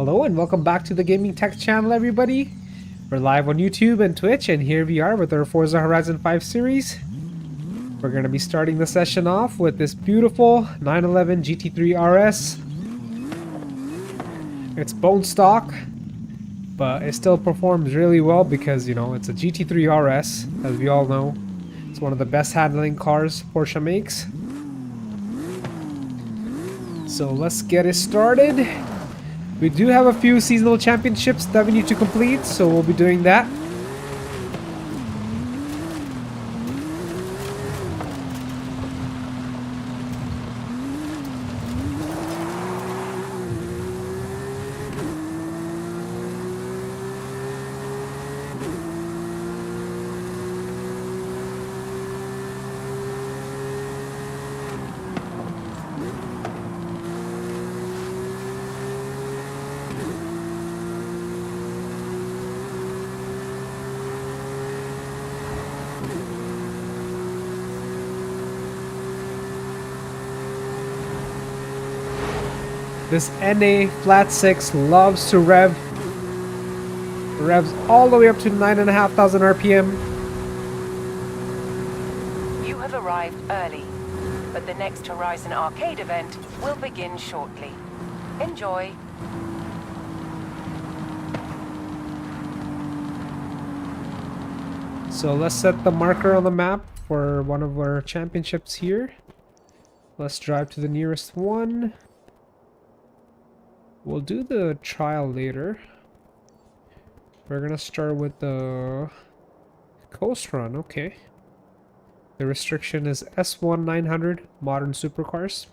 Hello and welcome back to the Gaming Tech channel, everybody. We're live on YouTube and Twitch, and here we are with our Forza Horizon 5 series. We're going to be starting the session off with this beautiful 911 GT3 RS. It's bone stock, but it still performs really well because, you know, it's a GT3 RS, as we all know. It's one of the best handling cars Porsche makes. So let's get it started. We do have a few seasonal championships that we need to complete, so we'll be doing that. This NA flat 6 loves to rev. Revs all the way up to 9,500 RPM. You have arrived early, but the next Horizon Arcade event will begin shortly. Enjoy. So let's set the marker on the map for one of our championships here. Let's drive to the nearest one. We'll do the trial later. We're gonna start with the coast run, okay. The restriction is S1 900 modern supercars.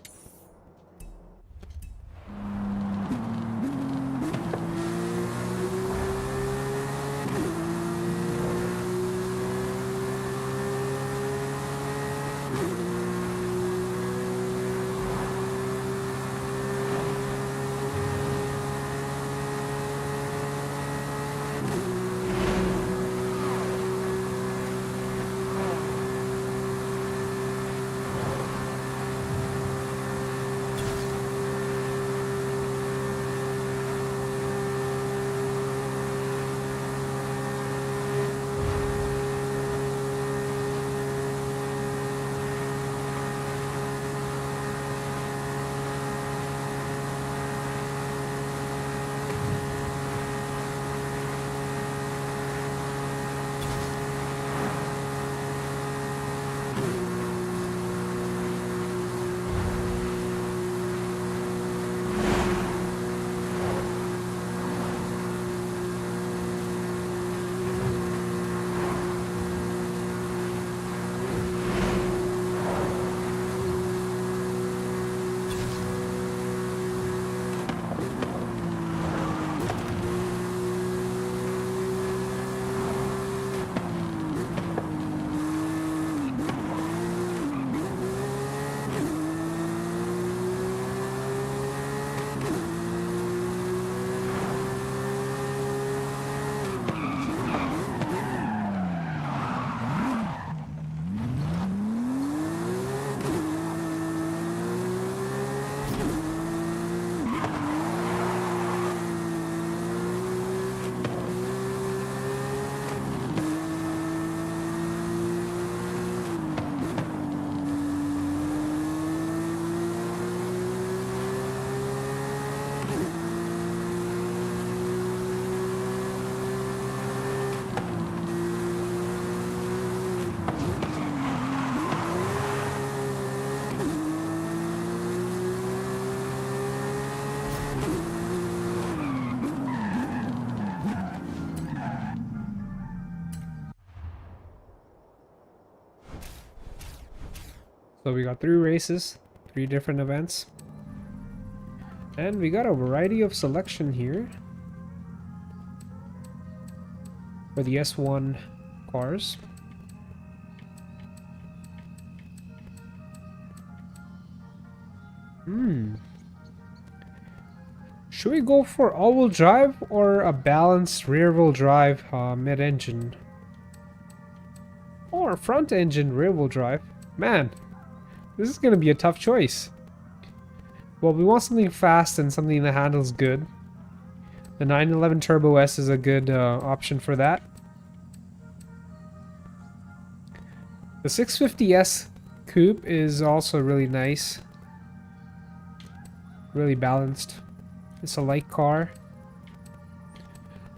So we got 3 races, 3 different events. And we got a variety of selection here for the S1 cars. Should we go for all-wheel drive or a balanced rear-wheel drive mid-engine? Or front-engine rear-wheel drive? Man, this is going to be a tough choice. Well, we want something fast and something that handles good. The 911 Turbo S is a good option for that. The 650S Coupe is also really nice. Really balanced. It's a light car.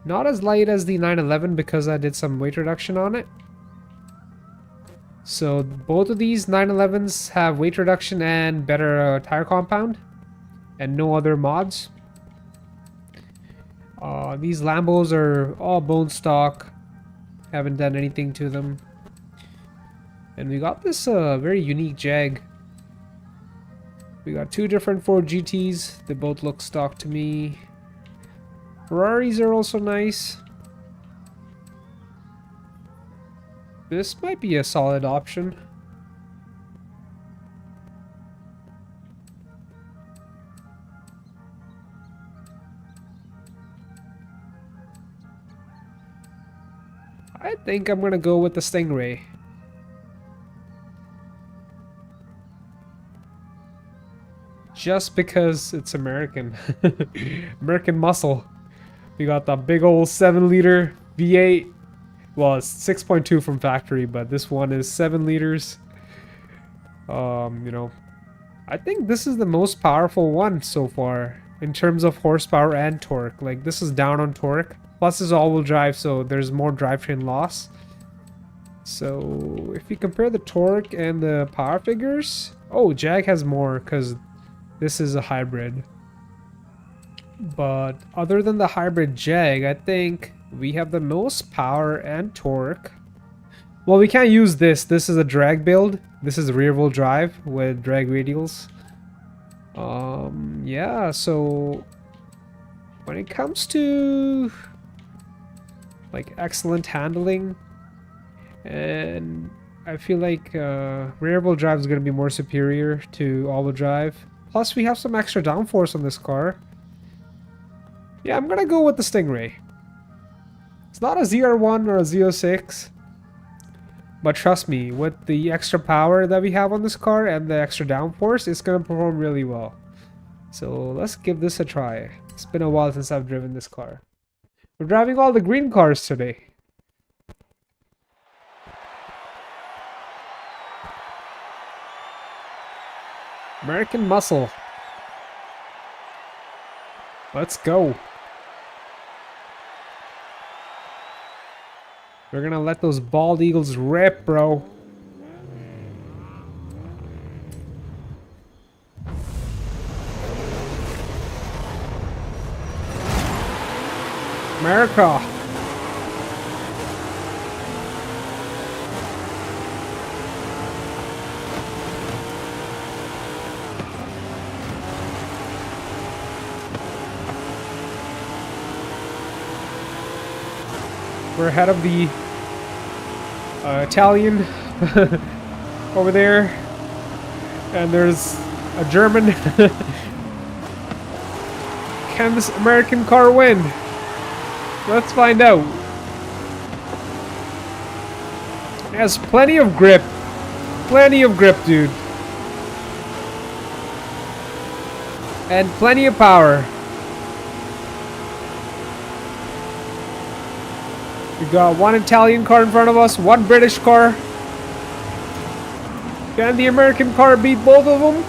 Not as light as the 911 because I did some weight reduction on it. So both of these 911s have weight reduction and better tire compound. And no other mods. These Lambos are all bone stock. Haven't done anything to them. And we got this very unique Jag. We got two different Ford GTs. They both look stock to me. Ferraris are also nice. This might be a solid option. I think I'm gonna go with the Stingray. Just because it's American. American muscle. We got the big old 7-liter V8. Well, it's 6.2 from factory, but this one is 7 liters. You know, I think this is the most powerful one so far in terms of horsepower and torque. Like, this is down on torque. Plus, it's all-wheel drive, so there's more drivetrain loss. So, if you compare the torque and the power figures... Oh, Jag has more, because this is a hybrid. But other than the hybrid Jag, I think we have the most power and torque. Well, we can't use this. This is a drag build. This is rear-wheel drive with drag radials. Yeah, so when it comes to like excellent handling, and I feel like rear-wheel drive is going to be more superior to all-wheel drive. Plus, we have some extra downforce on this car. Yeah, I'm going to go with the Stingray. It's not a ZR1 or a Z06. But trust me, with the extra power that we have on this car and the extra downforce, it's going to perform really well. So let's give this a try. It's been a while since I've driven this car. We're driving all the green cars today. American muscle. Let's go. We're gonna let those bald eagles rip, bro. America. We're ahead of the Italian over there, and there's a German. Can this American car win? Let's find out. It has plenty of grip. Plenty of grip, dude. And plenty of power. We got one Italian car in front of us, one British car. Can the American car beat both of them?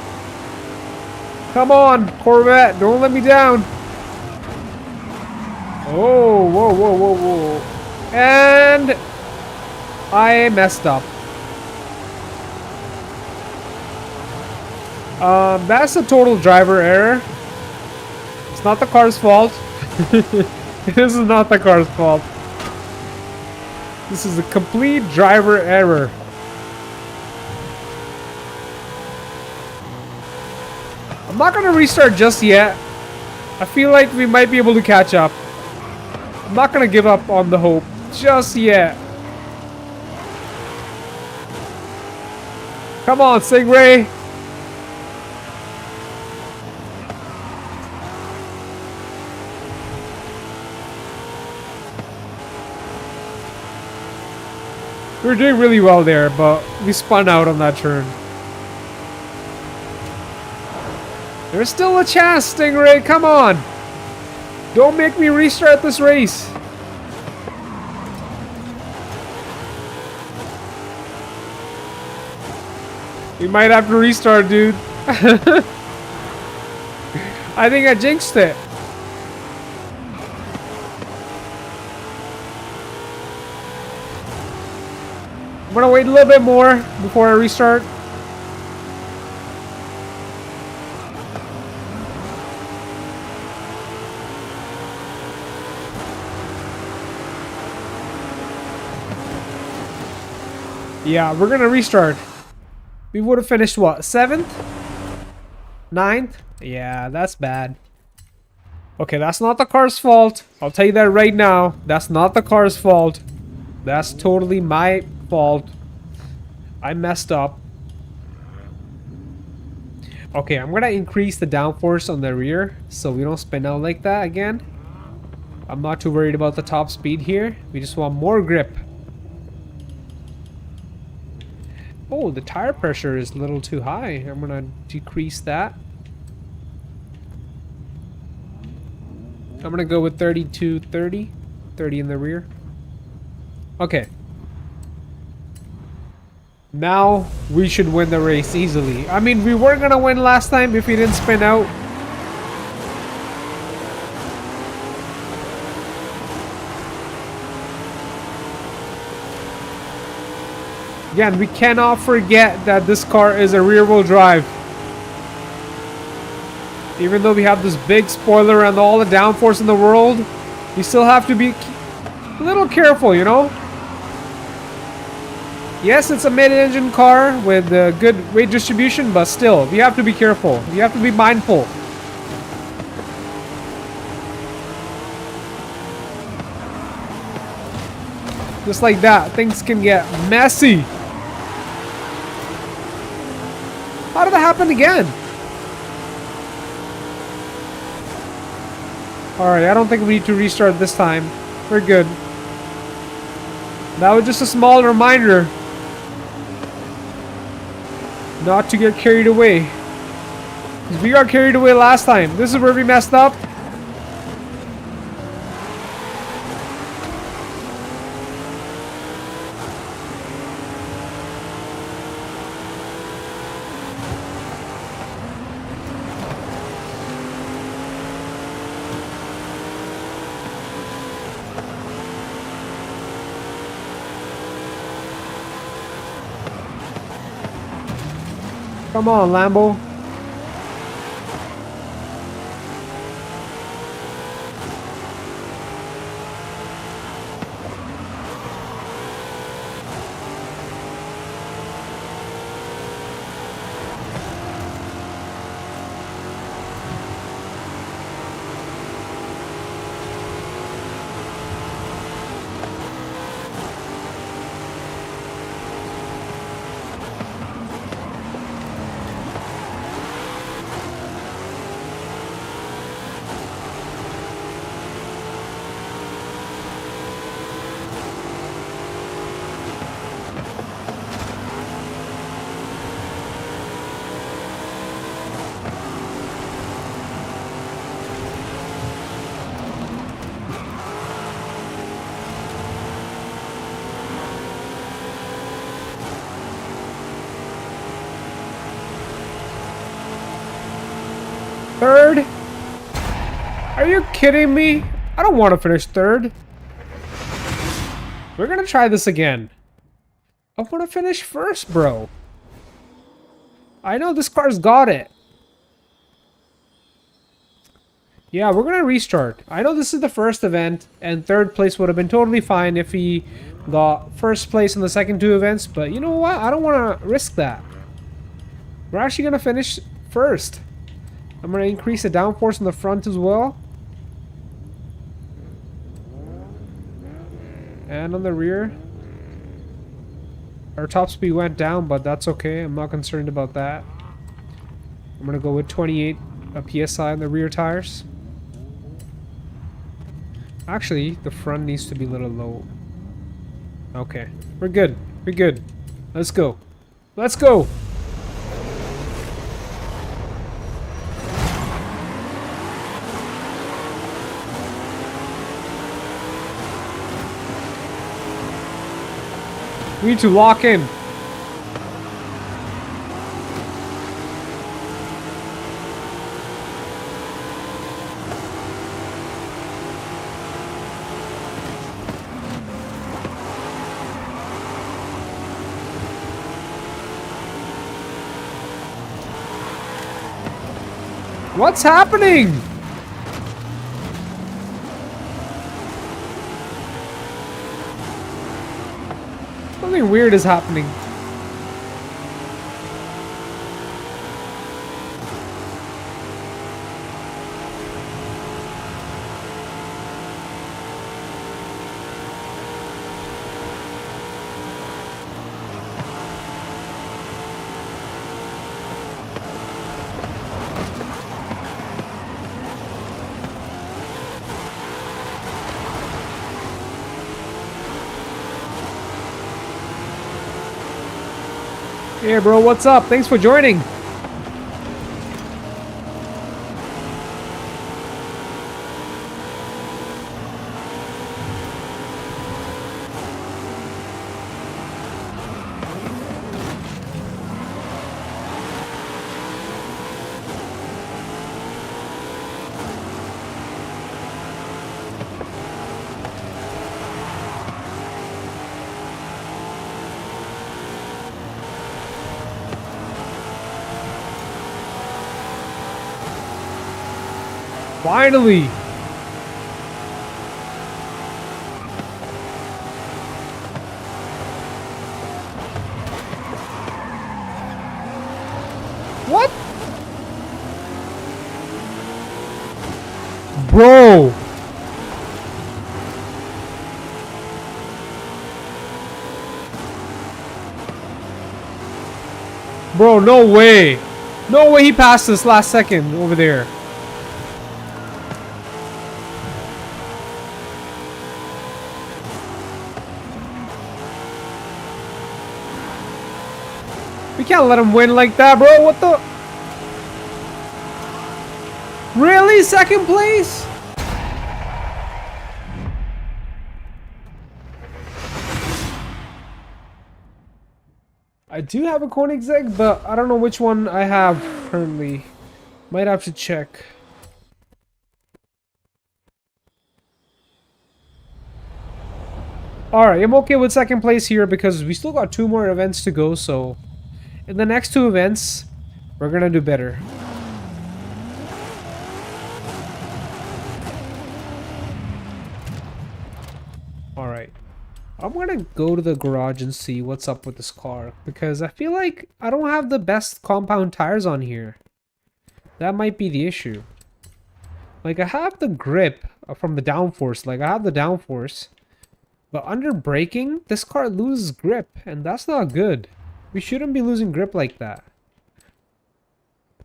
Come on, Corvette, don't let me down. Oh, whoa, whoa, whoa, whoa. And I messed up. That's a total driver error. It's not the car's fault. This is not the car's fault. This is a complete driver error. I'm not gonna restart just yet. I feel like we might be able to catch up. I'm not gonna give up on the hope just yet. Come on, Stingray. We were doing really well there, but we spun out on that turn. There's still a chance, Stingray. Come on. Don't make me restart this race. We might have to restart, dude. I think I jinxed it. I'm gonna wait a little bit more before I restart. Yeah, we're gonna restart. We would have finished what? 7th? 9th? Yeah, that's bad. Okay, that's not the car's fault. I'll tell you that right now. That's not the car's fault. That's totally my fault. I messed up. Okay, I'm gonna increase the downforce on the rear so we don't spin out like that again. I'm not too worried about the top speed here. We just want more grip. Oh, the tire pressure is a little too high. I'm gonna decrease that. I'm gonna go with 32, 30. 30 in the rear. Okay. Now we should win the race easily. I mean, we were gonna win last time if we didn't spin out. Again, we cannot forget that this car is a rear-wheel drive. Even though we have this big spoiler and all the downforce in the world, we still have to be a little careful, you know? Yes, it's a mid-engine car with good weight distribution, but still, we have to be careful. We have to be mindful. Just like that, things can get messy. How did that happen again? Alright, I don't think we need to restart this time. We're good. That was just a small reminder not to get carried away. 'Cause we got carried away last time. This is where we messed up. Come on, Lambo. Third? Are you kidding me? I don't want to finish third. We're gonna try this again. I want to finish first, bro. I know this car's got it. Yeah, we're gonna restart. I know this is the first event, and third place would have been totally fine if we got first place in the second two events, but you know what? I don't want to risk that. We're actually gonna finish first. I'm going to increase the downforce in the front as well. And on the rear. Our top speed went down, but that's okay. I'm not concerned about that. I'm going to go with 28 PSI on the rear tires. Actually, the front needs to be a little low. Okay. We're good. We're good. Let's go. Let's go! We need to lock in. What's happening? Something weird is happening. Hey bro, what's up? Thanks for joining. Finally! What? Bro! Bro, no way! No way he passed this last second over there. We can't let him win like that, bro. What the? Really? Second place? I do have a Koenigsegg, but I don't know which one I have currently. Might have to check. Alright, I'm okay with second place here because we still got 2 more events to go, so in the next 2 events, we're gonna do better. Alright. I'm gonna go to the garage and see what's up with this car, because I feel like I don't have the best compound tires on here. That might be the issue. Like, I have the grip from the downforce, like I have the downforce, but under braking, this car loses grip, and that's not good. We shouldn't be losing grip like that.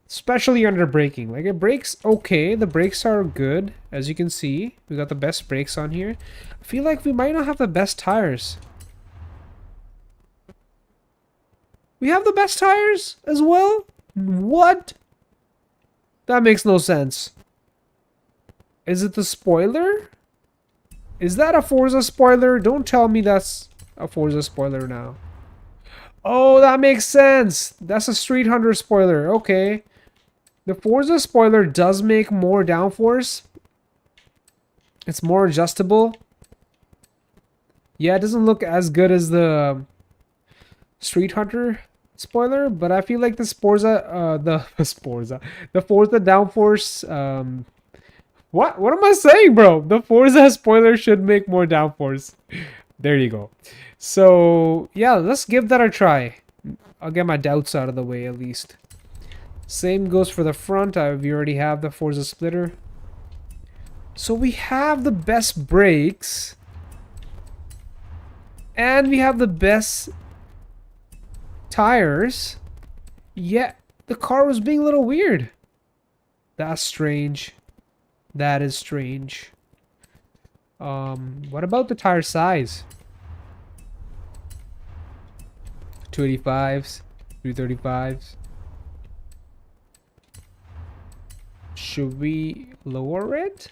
Especially under braking. Like, it brakes okay. The brakes are good. As you can see, we got the best brakes on here. I feel like we might not have the best tires. We have the best tires as well? What? That makes no sense. Is it the spoiler? Is that a Forza spoiler? Don't tell me that's a Forza spoiler now. Oh, that makes sense. That's a Street Hunter spoiler. Okay. The Forza spoiler does make more downforce. It's more adjustable. Yeah, it doesn't look as good as the Street Hunter spoiler, but I feel like the Forza, the Forza downforce, what am I saying, bro? The Forza spoiler should make more downforce. There you go. So, yeah, let's give that a try. I'll get my doubts out of the way at least. Same goes for the front. We already have the Forza splitter. So we have the best brakes. And we have the best tires. Yet the car was being a little weird. That's strange. That is strange. What about the tire size? 285s, 335s. Should we lower it?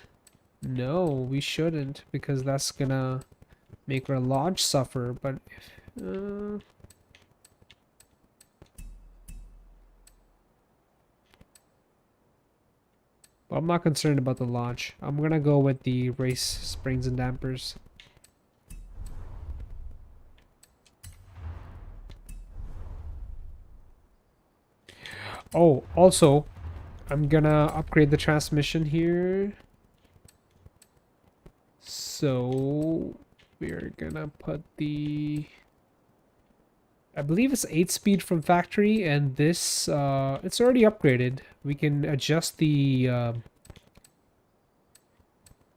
No, we shouldn't, because that's gonna make our launch suffer. But I'm not concerned about the launch. I'm gonna go with the race springs and dampers. Oh, also, I'm gonna upgrade the transmission here. So we're gonna put the, I believe it's 8-speed from factory, and this it's already upgraded. We can adjust the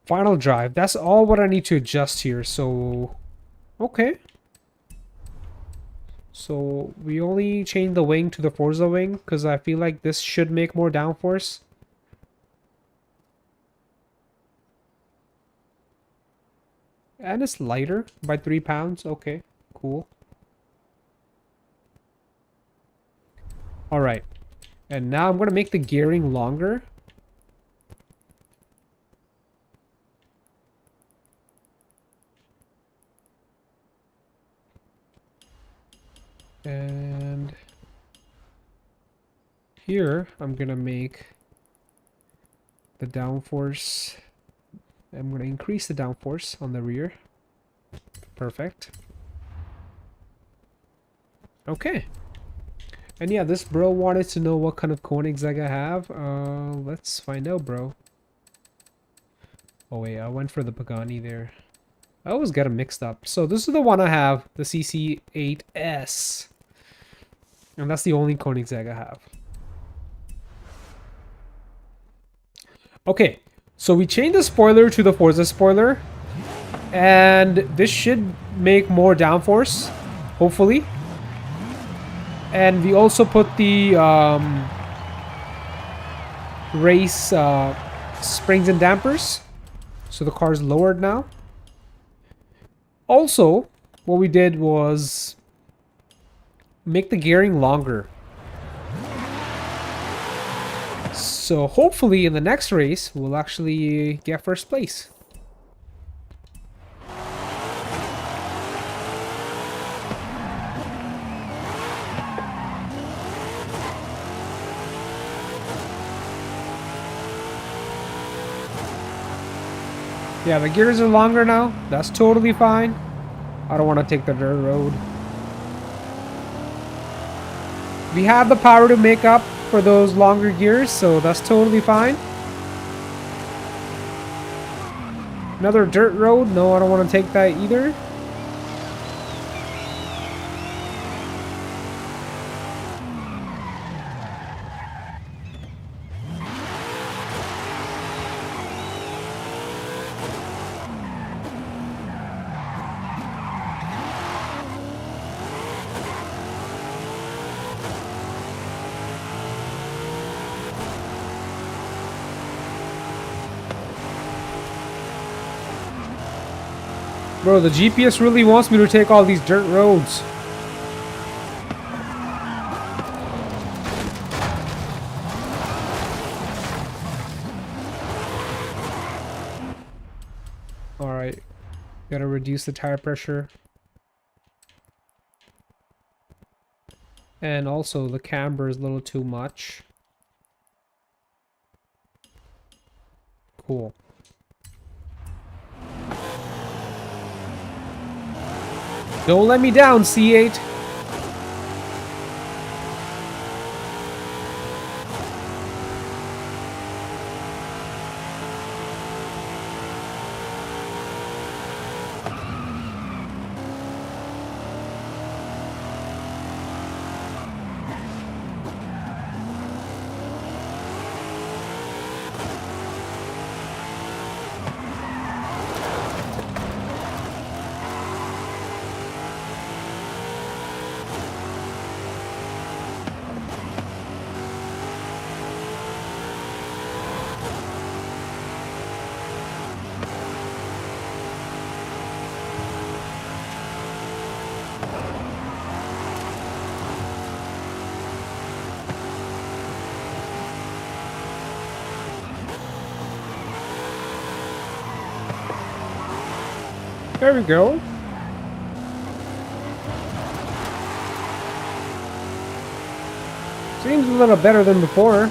final drive. That's all what I need to adjust here. So okay. So we only changed the wing to the Forza wing because I feel like this should make more downforce. And it's lighter by 3 pounds. Okay, cool. Alright. And now I'm going to make the gearing longer. And here I'm going to make the downforce. I'm going to increase the downforce on the rear. Perfect. Okay. And yeah, this bro wanted to know what kind of Koenigsegg I have. Let's find out, bro. Oh wait, I went for the Pagani there. I always get them mixed up. So this is the one I have, the CC8S. And that's the only Koenigsegg I have. Okay, so we changed the spoiler to the Forza spoiler. And this should make more downforce, hopefully. And we also put the race springs and dampers. So the car is lowered now. Also, what we did was make the gearing longer. So hopefully in the next race, we'll actually get first place. Yeah, the gears are longer now. That's totally fine. I don't want to take the dirt road. We have the power to make up for those longer gears, so that's totally fine. Another dirt road? No, I don't want to take that either. Bro, the GPS really wants me to take all these dirt roads. Alright. Gotta reduce the tire pressure. And also the camber is a little too much. Cool. Don't let me down, C8. There we go. Seems a little better than before.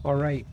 All right.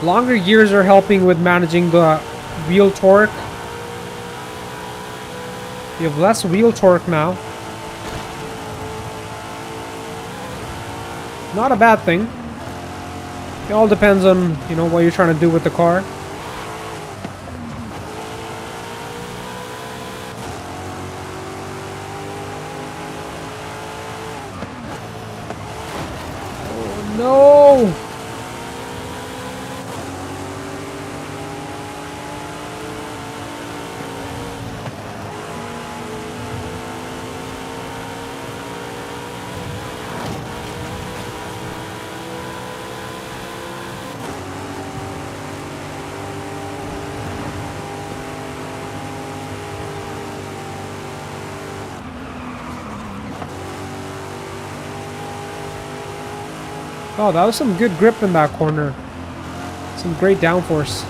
Longer gears are helping with managing the wheel torque. You have less wheel torque now. Not a bad thing. It all depends on, you know, what you're trying to do with the car. Oh no! Oh, that was some good grip in that corner. Some great downforce.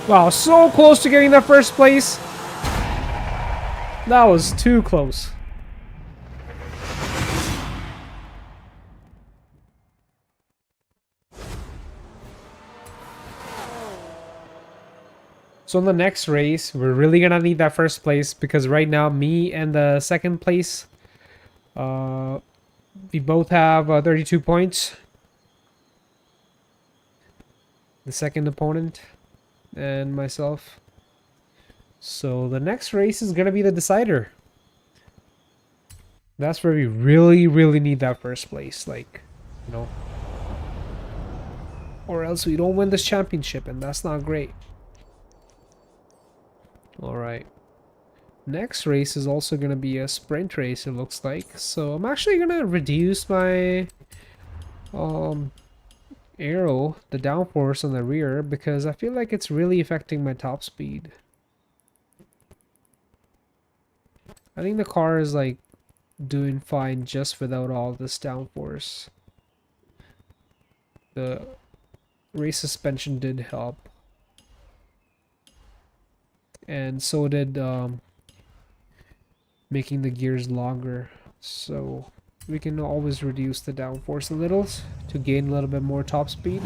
Wow, so close to getting that first place. That was too close. So in the next race, we're really gonna need that first place because right now, me and the second place, we both have 32 points. The second opponent and myself. So the next race is gonna be the decider. That's where we really, really need that first place, like, you know, or else we don't win this championship, and that's not great. All right. Next race is also going to be a sprint race, it looks like. So I'm actually going to reduce my aero, the downforce on the rear, because I feel like it's really affecting my top speed. I think the car is like doing fine just without all this downforce. The race suspension did help. And so did making the gears longer. So we can always reduce the downforce a little to gain a little bit more top speed.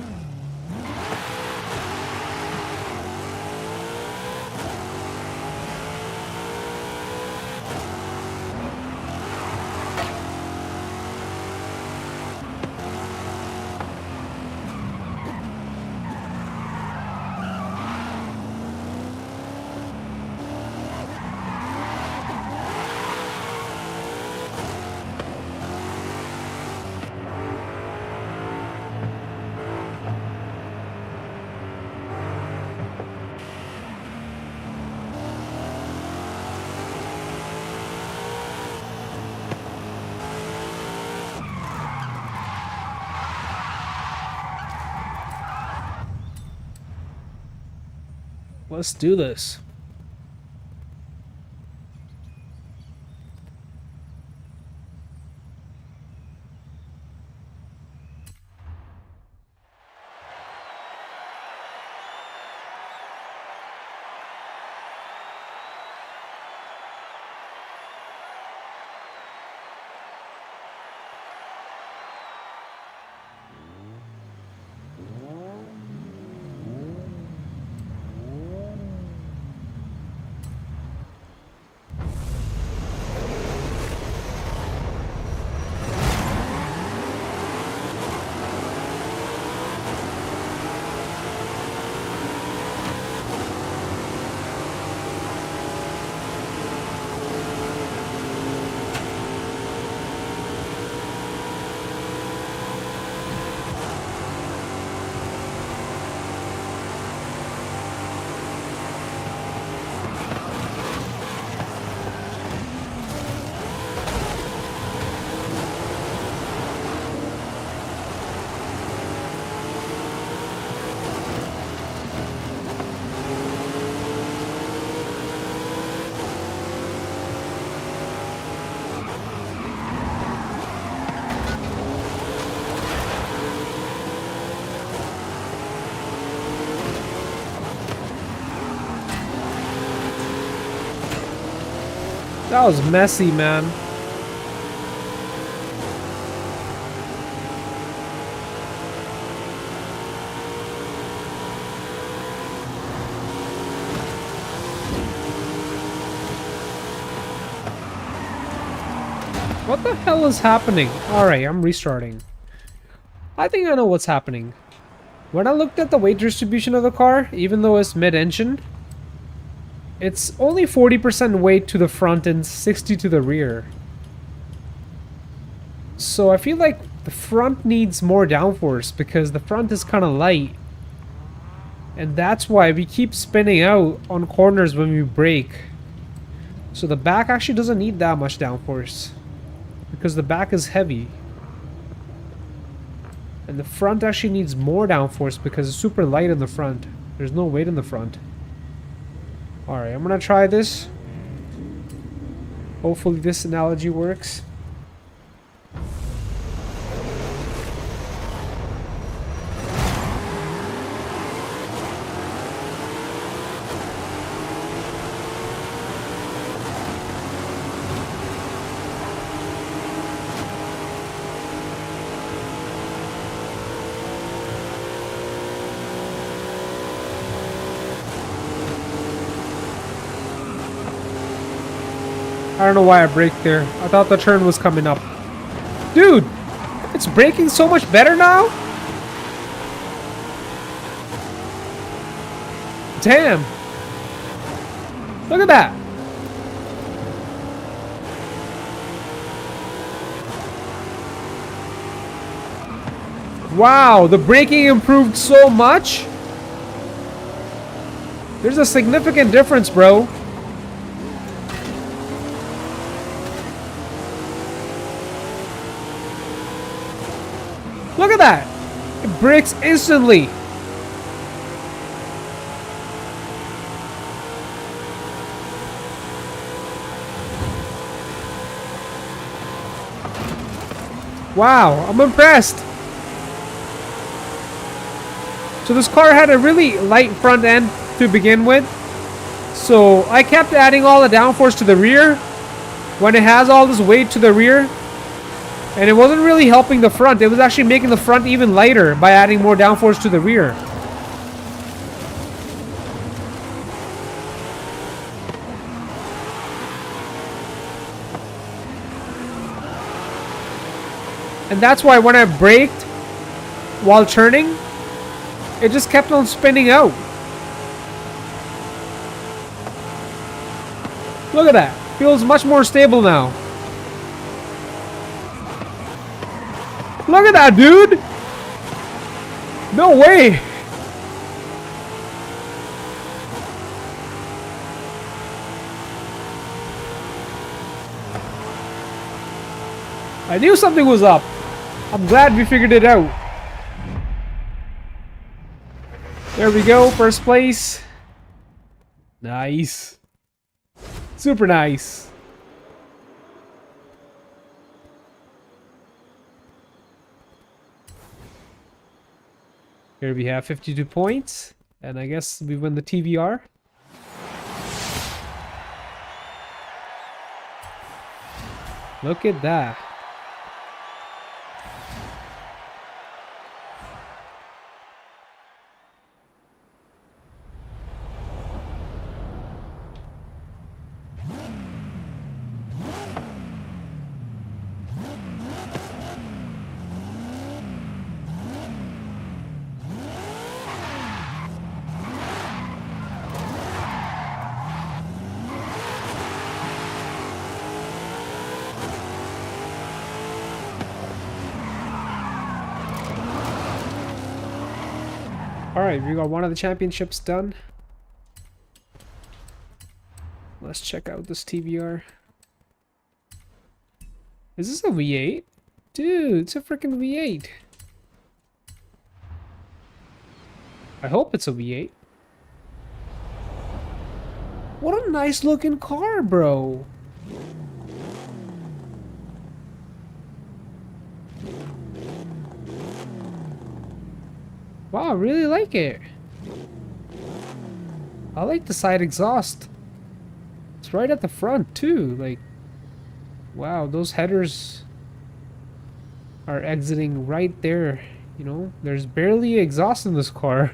Let's do this. That was messy, man. What the hell is happening? Alright, I'm restarting. I think I know what's happening. When I looked at the weight distribution of the car, even though it's mid-engine, it's only 40% weight to the front and 60 to the rear. So I feel like the front needs more downforce because the front is kind of light. And that's why we keep spinning out on corners when we brake. So the back actually doesn't need that much downforce because the back is heavy. And the front actually needs more downforce because it's super light in the front. There's no weight in the front. Alright, I'm gonna try this. Hopefully this analogy works. I don't know why I braked there. I thought the turn was coming up. Dude! It's braking so much better now? Damn! Look at that! Wow, the braking improved so much? There's a significant difference, bro. brakes instantly. Wow, I'm impressed. So this car had a really light front end to begin with. So I kept adding all the downforce to the rear when it has all this weight to the rear. And it wasn't really helping the front. It was actually making the front even lighter by adding more downforce to the rear. And that's why when I braked while turning, it just kept on spinning out. Look at that. Feels much more stable now. Look at that, dude. No way. I knew something was up. I'm glad we figured it out. There we go, first place. Nice. Super nice. Here we have 52 points. And I guess we win the TVR. Look at that. Alright, we got one of the championships done. Let's check out this TVR. Is this a V8? Dude, it's a freaking V8. I hope it's a V8. What a nice looking car, bro. Wow, I really like it. I like the side exhaust. It's right at the front too. Like, wow, those headers are exiting right there. You know, there's barely exhaust in this car.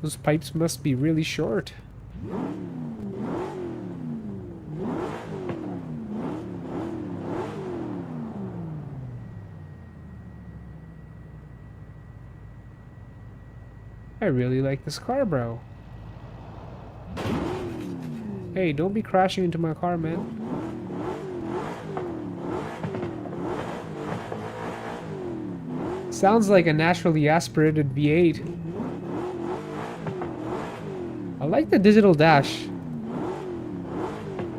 Those pipes must be really short. I really like this car, bro. Hey, don't be crashing into my car, man. Sounds like a naturally aspirated V8. I like the digital dash.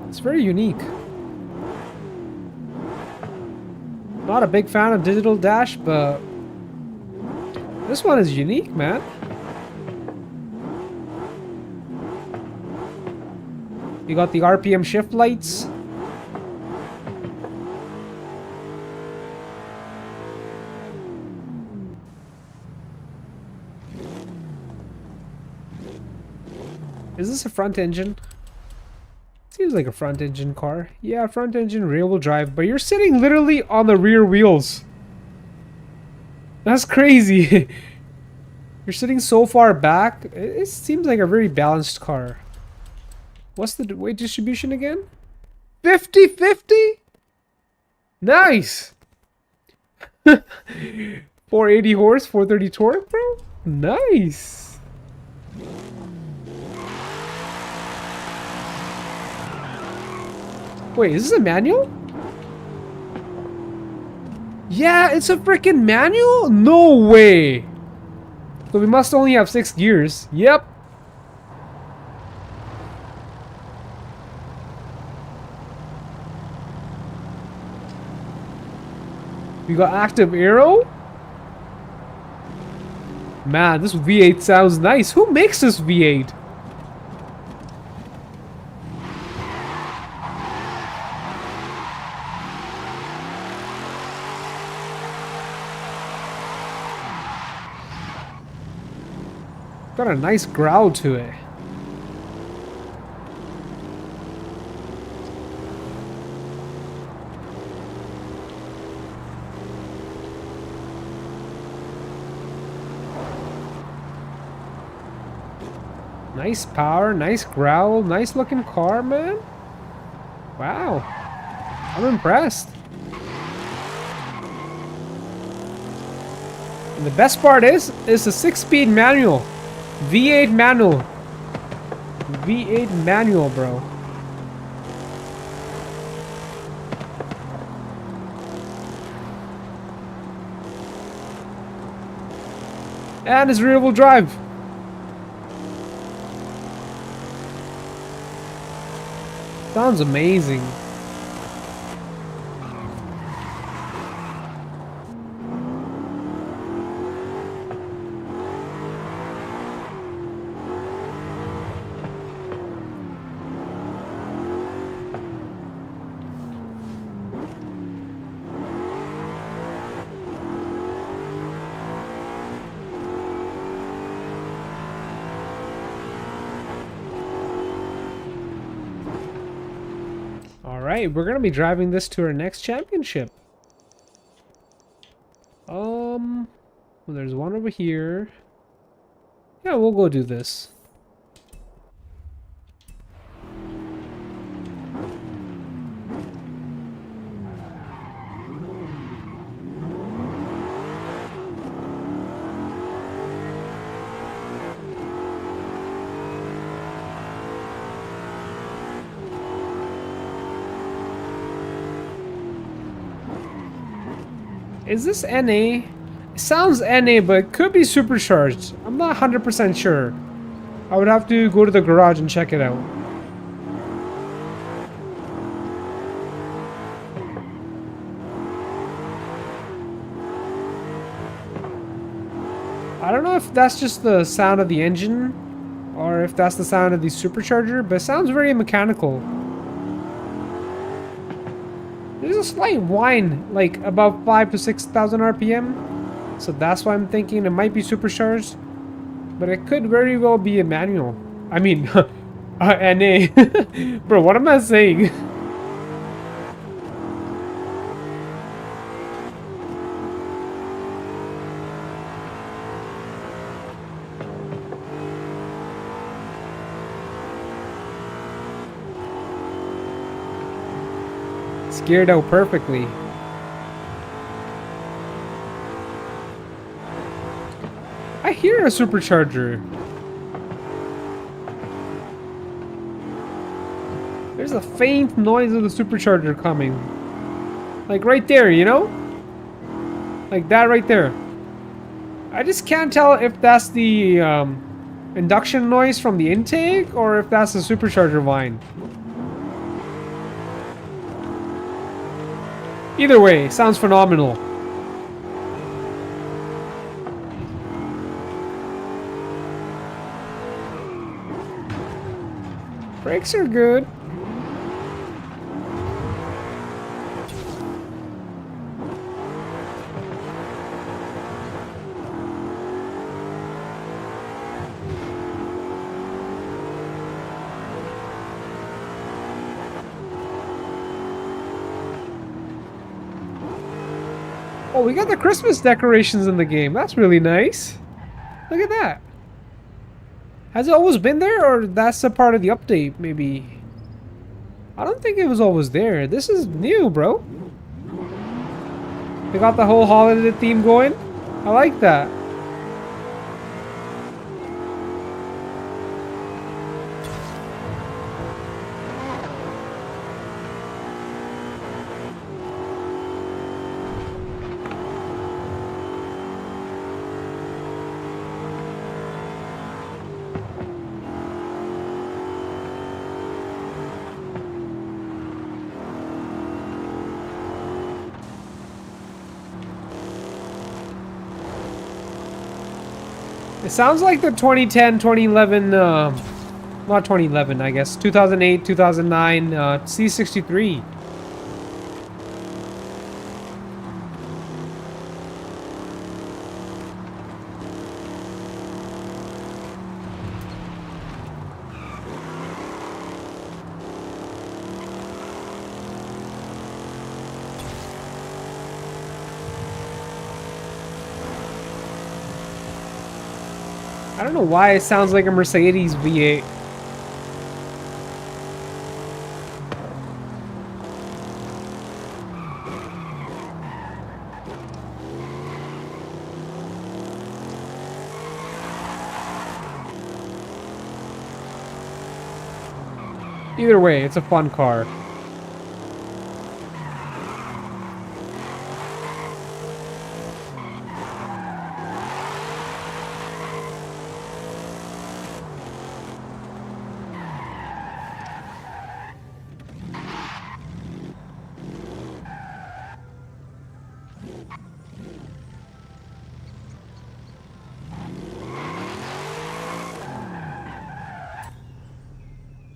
It's very unique. Not a big fan of digital dash, but this one is unique, man. You got the RPM shift lights. Is this a front engine? Seems like a front engine car. Yeah, front engine, rear wheel drive, but you're sitting literally on the rear wheels. That's crazy. You're sitting so far back. It seems like a very balanced car. What's the weight distribution again? 50-50? Nice! 480 horse, 430 torque, bro? Nice! Wait, is this a manual? Yeah, it's a freaking manual? No way! So we must only have 6 gears. Yep. We got active aero. Man, this V8 sounds nice. Who makes this V8? Got a nice growl to it. Nice power, nice growl, nice looking car, man. Wow. I'm impressed. And the best part is a 6-speed manual. V8 manual. V8 manual, bro. And it's rear-wheel drive. Sounds amazing. Alright, we're gonna be driving this to our next championship. Well, there's one over here. Yeah, we'll go do this. Is this NA? It sounds NA, but it could be supercharged. I'm not 100% sure. I would have to go to the garage and check it out. I don't know if that's just the sound of the engine or if that's the sound of the supercharger, but it sounds very mechanical. There's a slight whine, like about 5 to 6,000 RPM. So that's why I'm thinking it might be supercharged. But it could very well be a manual. I mean, NA. Bro, what am I saying? Geared out perfectly. I hear a supercharger. There's a faint noise of the supercharger coming. Like right there, you know? Like that right there. I just can't tell if that's the induction noise from the intake or if that's the supercharger whine. Either way, sounds phenomenal. Brakes are good. Oh, we got the Christmas decorations in the game. That's really nice. Look at that. Has it always been there, or that's a part of the update, maybe? I don't think it was always there. This is new, bro. They got the whole holiday theme going. I like that. It sounds like the 2010, 2011, not 2011, I guess, 2008, 2009 C63. I don't know why it sounds like a Mercedes V8. Either way, it's a fun car.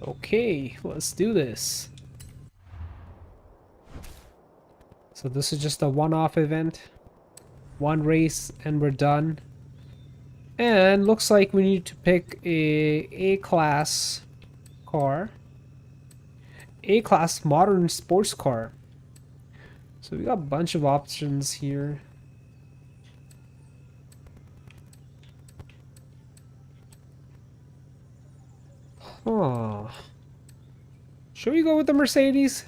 Okay, let's do this. So this is just a one-off event. One race and we're done. And looks like we need to pick a A-class car. A-class modern sports car. So we got a bunch of options here. Huh. Should we go with the Mercedes?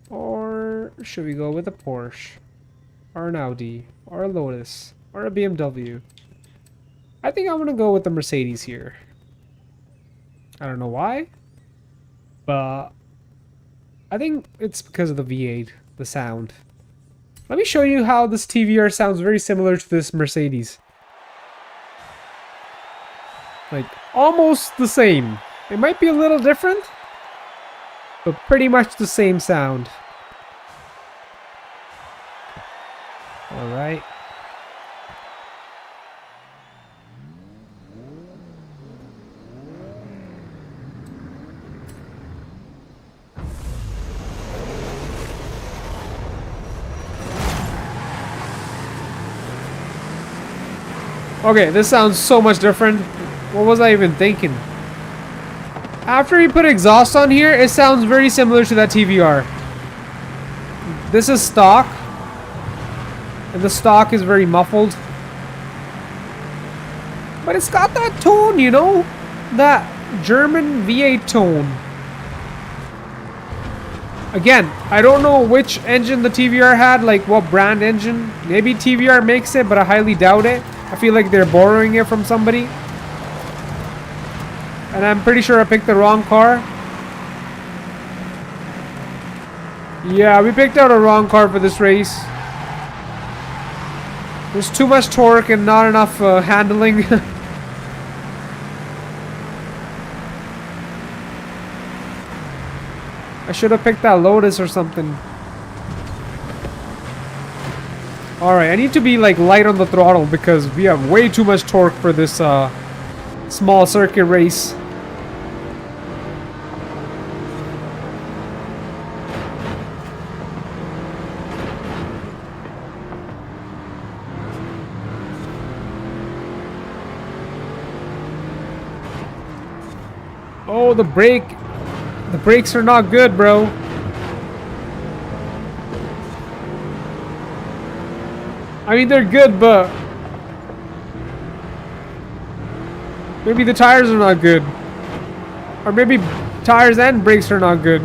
Or should we go with a Porsche? Or an Audi? Or a Lotus? Or a BMW? I think I'm gonna go with the Mercedes here. I don't know why. But I think it's because of the V8, the sound. Let me show you how this TVR sounds very similar to this Mercedes. Like, almost the same. It might be a little different, but pretty much the same sound. Alright. Okay, this sounds so much different. What was I even thinking? After you put exhaust on here, it sounds very similar to that TVR. This is stock. And the stock is very muffled. But it's got that tone, you know? That German V8 tone. Again, I don't know which engine the TVR had, like what brand engine. Maybe TVR makes it, but I highly doubt it. I feel like they're borrowing it from somebody. And I'm pretty sure I picked the wrong car. Yeah, we picked out a wrong car for this race. There's too much torque and not enough handling. I should have picked that Lotus or something. Alright, I need to be like light on the throttle because we have way too much torque for this small circuit race. Oh, the brakes are not good, bro. I mean, they're good, but maybe the tires are not good. Or maybe tires and brakes are not good.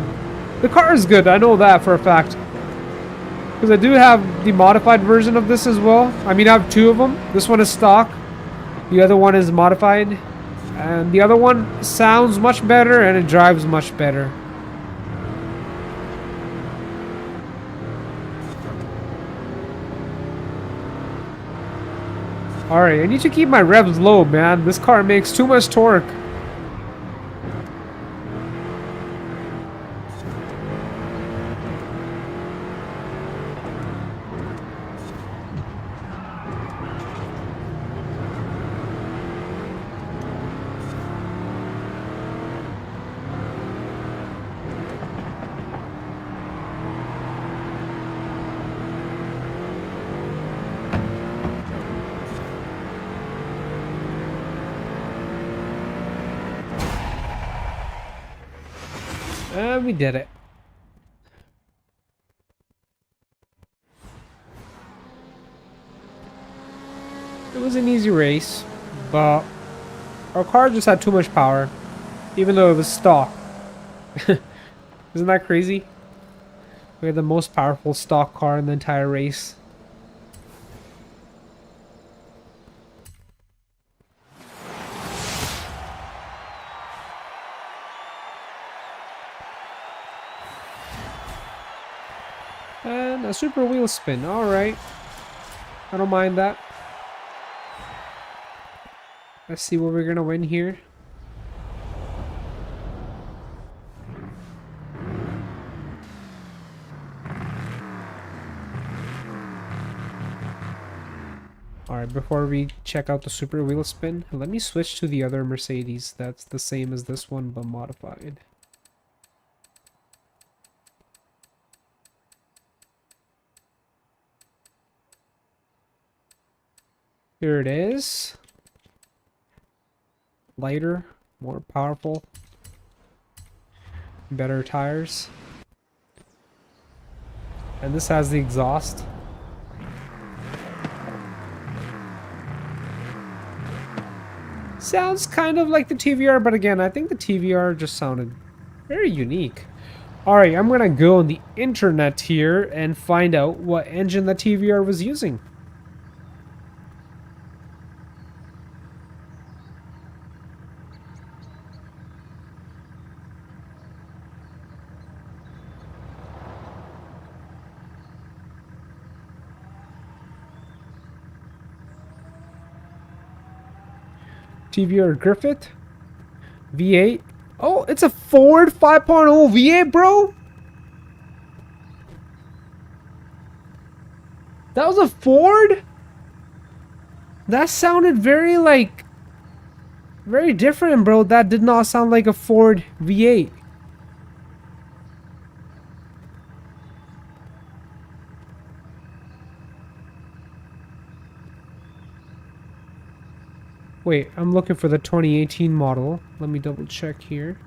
The car is good, I know that for a fact. Because I do have the modified version of this as well. I mean, I have two of them. This one is stock. The other one is modified. And the other one sounds much better and it drives much better. Alright, I need to keep my revs low, man. This car makes too much torque. And we did it. It was an easy race, but our car just had too much power, even though it was stock. Isn't that crazy? We had the most powerful stock car in the entire race. And a super wheel spin. Alright. I don't mind that. Let's see what we're gonna win here. Alright, before we check out the super wheel spin, let me switch to the other Mercedes that's the same as this one but modified. Here it is. Lighter, more powerful, better tires. And this has the exhaust. Sounds kind of like the TVR, but again, I think the TVR just sounded very unique. Alright, I'm gonna go on the internet here and find out what engine the TVR was using. TVR Griffith V8. Oh, it's a Ford 5.0 V8, bro. That was a Ford? That sounded very very different, bro. That did not sound like a Ford V8. Wait, I'm looking for the 2018 model. Let me double check here.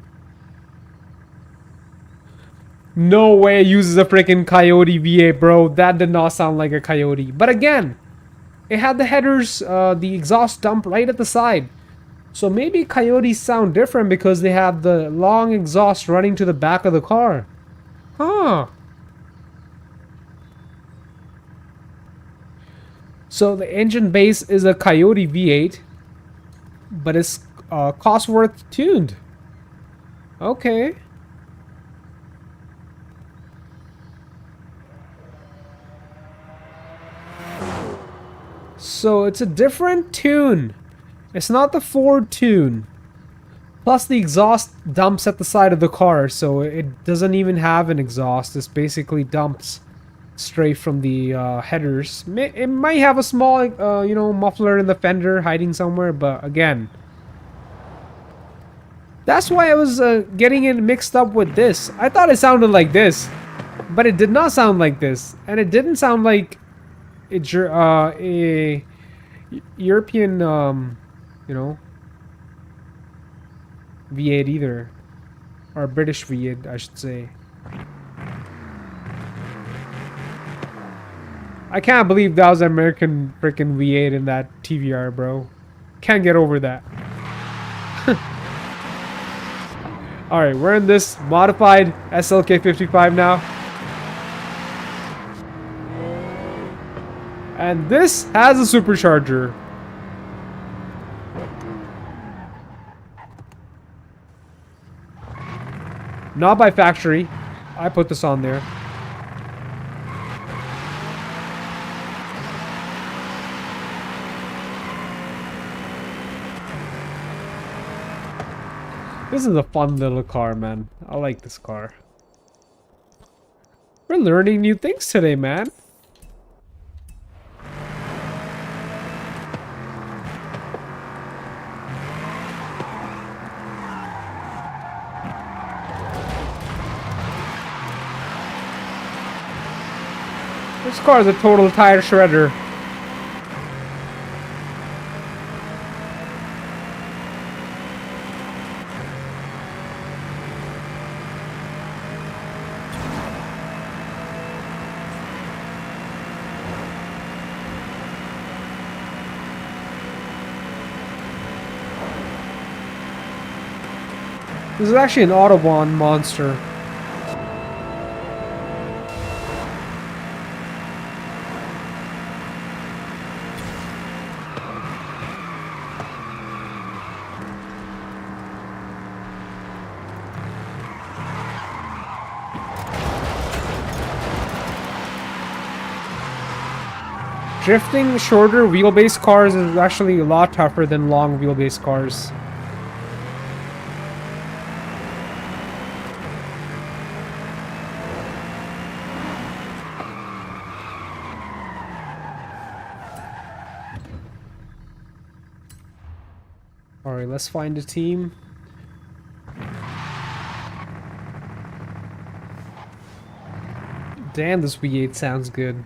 No way it uses a freaking Coyote V8, bro. That did not sound like a Coyote. But again, it had the headers, the exhaust dump right at the side. So maybe Coyotes sound different because they have the long exhaust running to the back of the car. Huh. So the engine base is a Coyote V8. But it's Cosworth tuned. Okay. So it's a different tune. It's not the Ford tune. Plus the exhaust dumps at the side of the car, so it doesn't even have an exhaust. It's basically dumps straight from the headers. It might have a small, you know, muffler in the fender hiding somewhere, but again, that's why I was getting it mixed up with this. I thought it sounded like this, but it did not sound like this, and it didn't sound like a European, you know, V8 either, or British V8, I should say. I can't believe that was an American freaking V8 in that TVR, bro. Can't get over that. Alright, we're in this modified SLK55 now. And this has a supercharger. Not by factory. I put this on there. This is a fun little car, man. I like this car. We're learning new things today, man. This car is a total tire shredder. This is actually an Autobahn monster. Drifting shorter wheelbase cars is actually a lot tougher than long wheelbase cars. Alright, let's find a team. Damn, this V8 sounds good.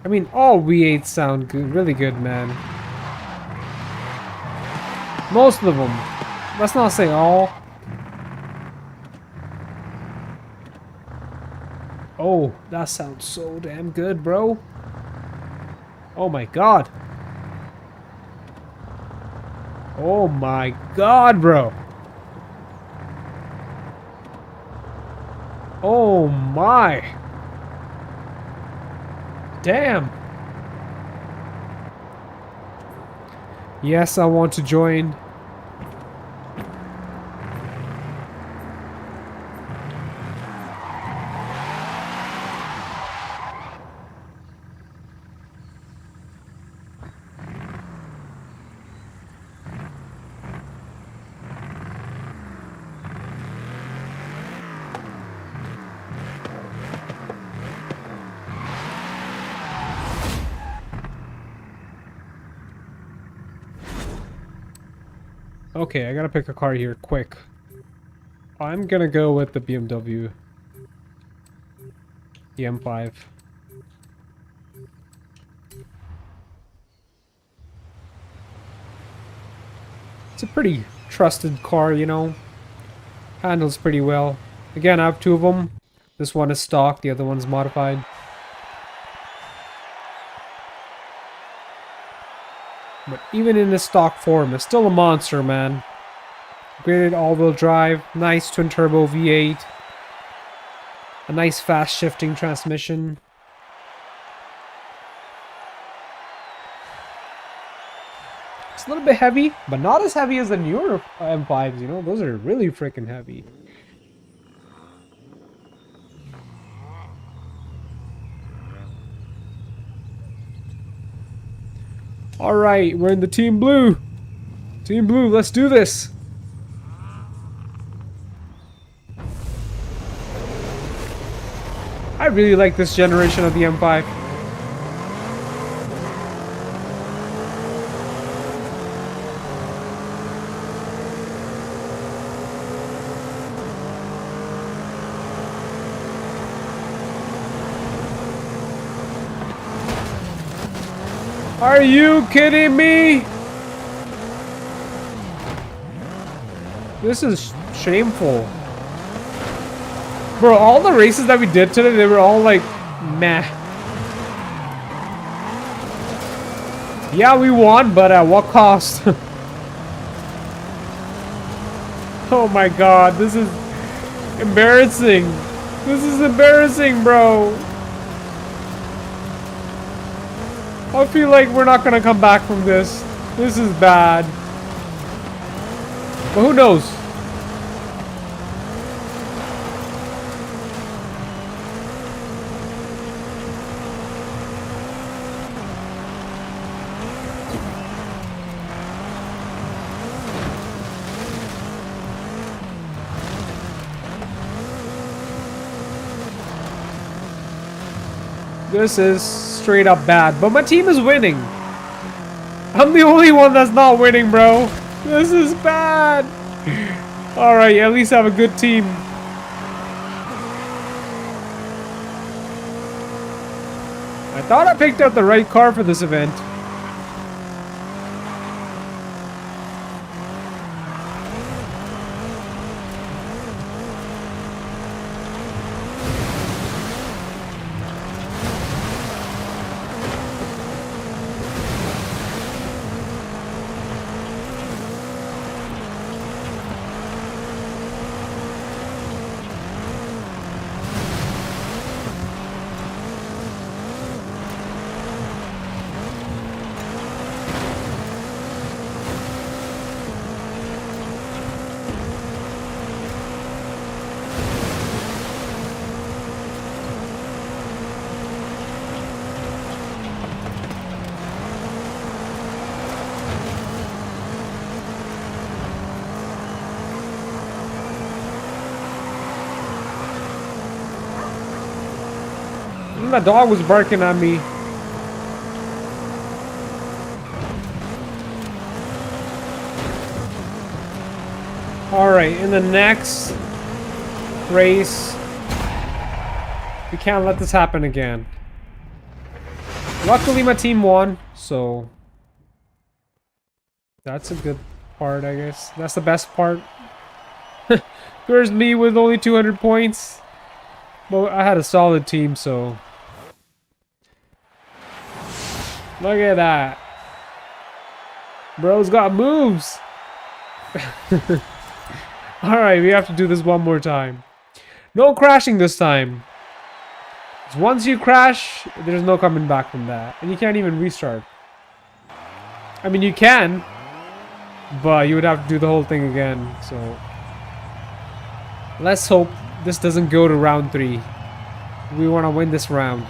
I mean, all V8s sound good, really good, man. Most of them. Let's not say all. Oh, that sounds so damn good, bro. Oh my god. Oh my god, bro. Oh my. Damn. Yes, I want to join. Okay, I gotta pick a car here, quick. I'm gonna go with the BMW. The M5. It's a pretty trusted car, you know. Handles pretty well. Again, I have two of them. This one is stock, the other one's modified. But even in the stock form, it's still a monster, man. Upgraded all-wheel drive, nice twin-turbo V8. A nice fast shifting transmission. It's a little bit heavy, but not as heavy as the newer M5s, you know? Those are really freaking heavy. Alright, we're in the Team Blue. Team Blue, let's do this. I really like this generation of the M5. Are you kidding me? This is shameful. Bro, all the races that we did today, they were all like, meh. Yeah, we won, but at what cost? Oh my god, this is embarrassing. This is embarrassing, bro. I feel like we're not gonna come back from this. This is bad. But who knows? This is straight up bad, but my team is winning. I'm the only one that's not winning, bro. This is bad. Alright, at least have a good team. I thought I picked out the right car for this event. And that dog was barking at me. Alright, in the next race, we can't let this happen again. Luckily my team won, so that's a good part, I guess. That's the best part. There's me with only 200 points. But I had a solid team, so... Look at that. Bro's got moves. Alright, we have to do this one more time. No crashing this time. 'Cause once you crash, there's no coming back from that. And you can't even restart. I mean, you can. But you would have to do the whole thing again, so... Let's hope this doesn't go to round 3. We want to win this round.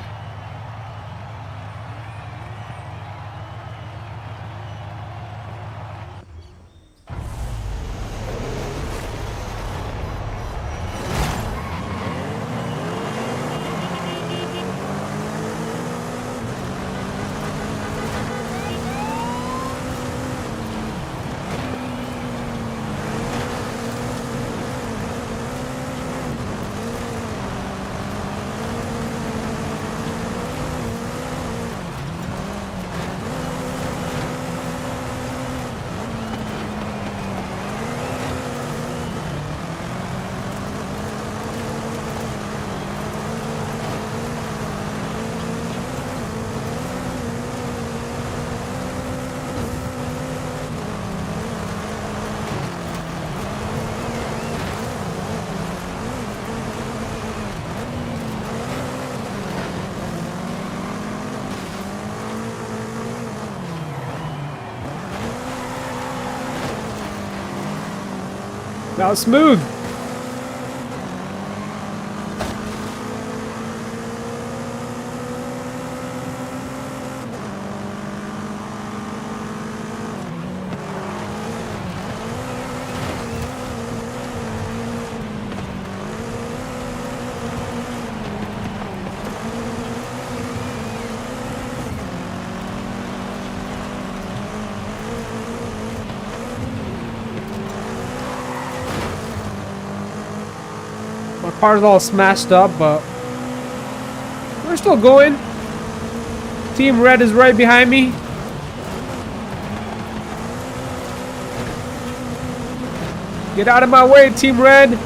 That was smooth. My car's all smashed up, but we're still going. Team Red is right behind me. Get out of my way, Team Red.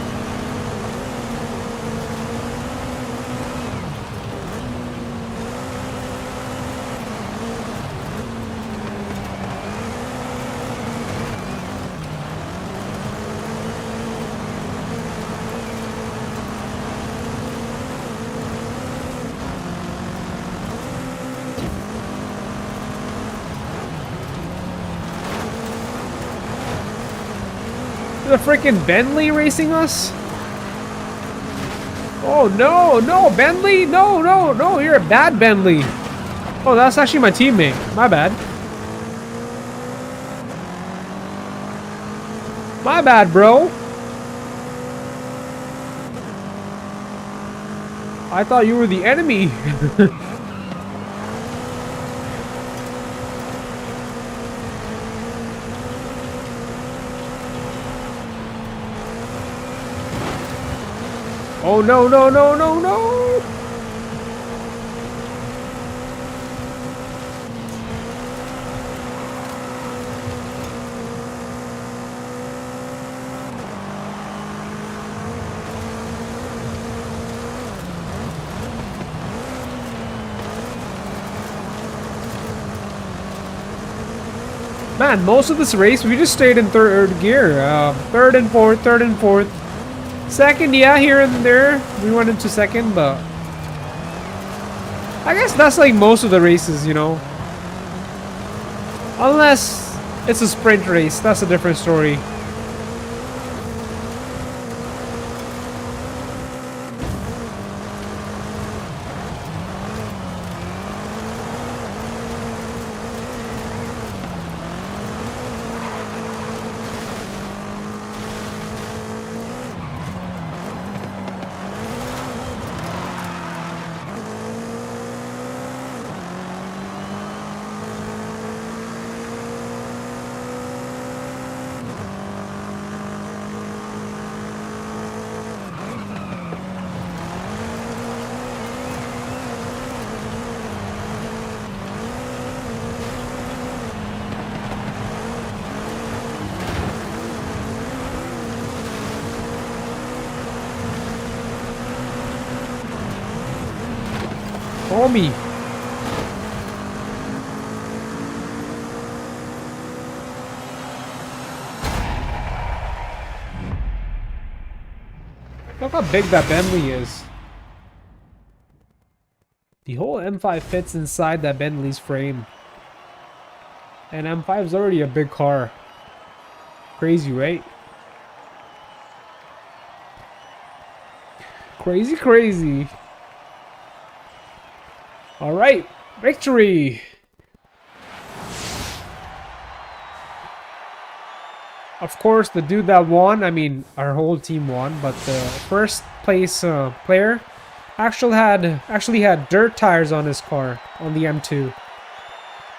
The freaking Bentley racing us? Oh no, no, Bentley, no, no, no, you're a bad Bentley. Oh, that's actually my teammate. My bad. My bad, bro. I thought you were the enemy. Oh no, no, no, no, no! Man, most of this race we just stayed in third gear. Third and fourth, third and fourth. Second, yeah, here and there. We went into second, but I guess that's like most of the races, you know. Unless it's a sprint race, that's a different story. Show me. Look how big that Bentley is. The whole M5 fits inside that Bentley's frame. And M5 is already a big car. Crazy, right? Crazy, crazy. Alright, victory! Of course, the dude that won, I mean, our whole team won, but the first place player actually had dirt tires on his car, on the M2.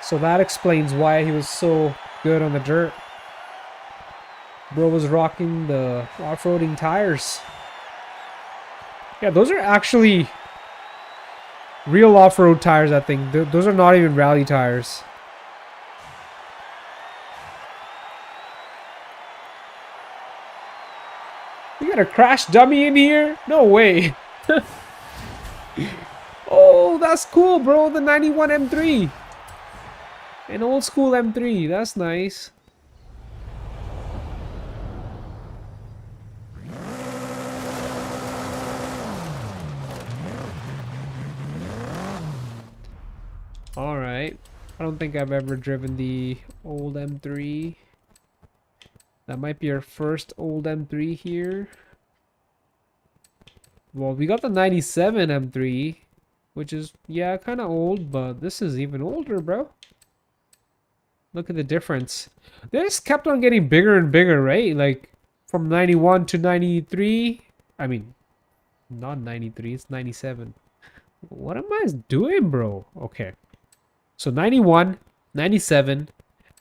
So that explains why he was so good on the dirt. Bro was rocking the off-roading tires. Yeah, those are actually real off-road tires, I think. Those are not even rally tires. We got a crash dummy in here? No way. Oh, that's cool, bro. The 91 M3. An old school M3. That's nice. Alright. I don't think I've ever driven the old M3. That might be our first old M3 here. Well, we got the 97 M3, which is, yeah, kind of old, but this is even older, bro. Look at the difference. They just kept on getting bigger and bigger, right? Like, from 91 to 93. I mean, not 93, it's 97. What am I doing, bro? Okay. So 91, 97,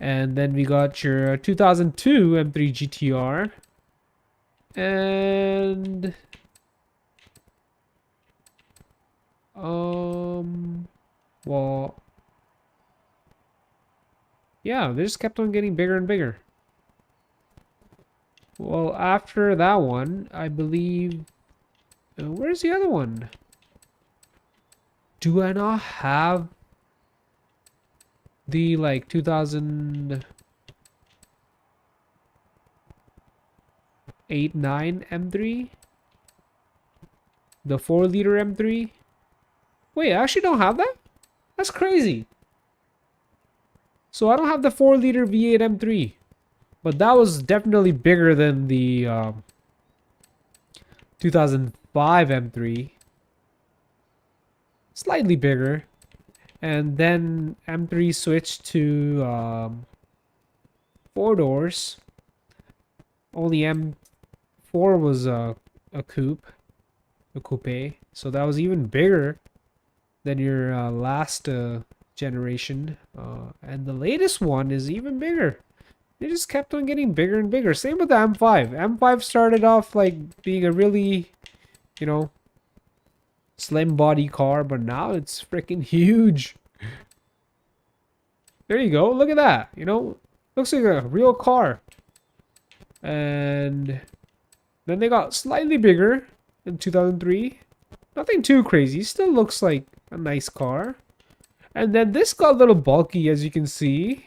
and then we got your 2002 M3 GTR. And well, yeah, they just kept on getting bigger and bigger. Well, after that one, I believe, where's the other one? Do I not have the, like, 2008-9 M3? The 4-liter M3? Wait, I actually don't have that? That's crazy. So I don't have the 4-liter V8 M3. But that was definitely bigger than the 2005 M3. Slightly bigger. And then M3 switched to 4 doors. Only M4 was a coupe. A coupe. So that was even bigger than your last generation. And the latest one is even bigger. They just kept on getting bigger and bigger. Same with the M5. M5 started off like being a really, you know, slim body car, but now it's freaking huge. There you go. Look at that. You know, looks like a real car. And then they got slightly bigger in 2003. Nothing too crazy. Still looks like a nice car. And then this got a little bulky, as you can see.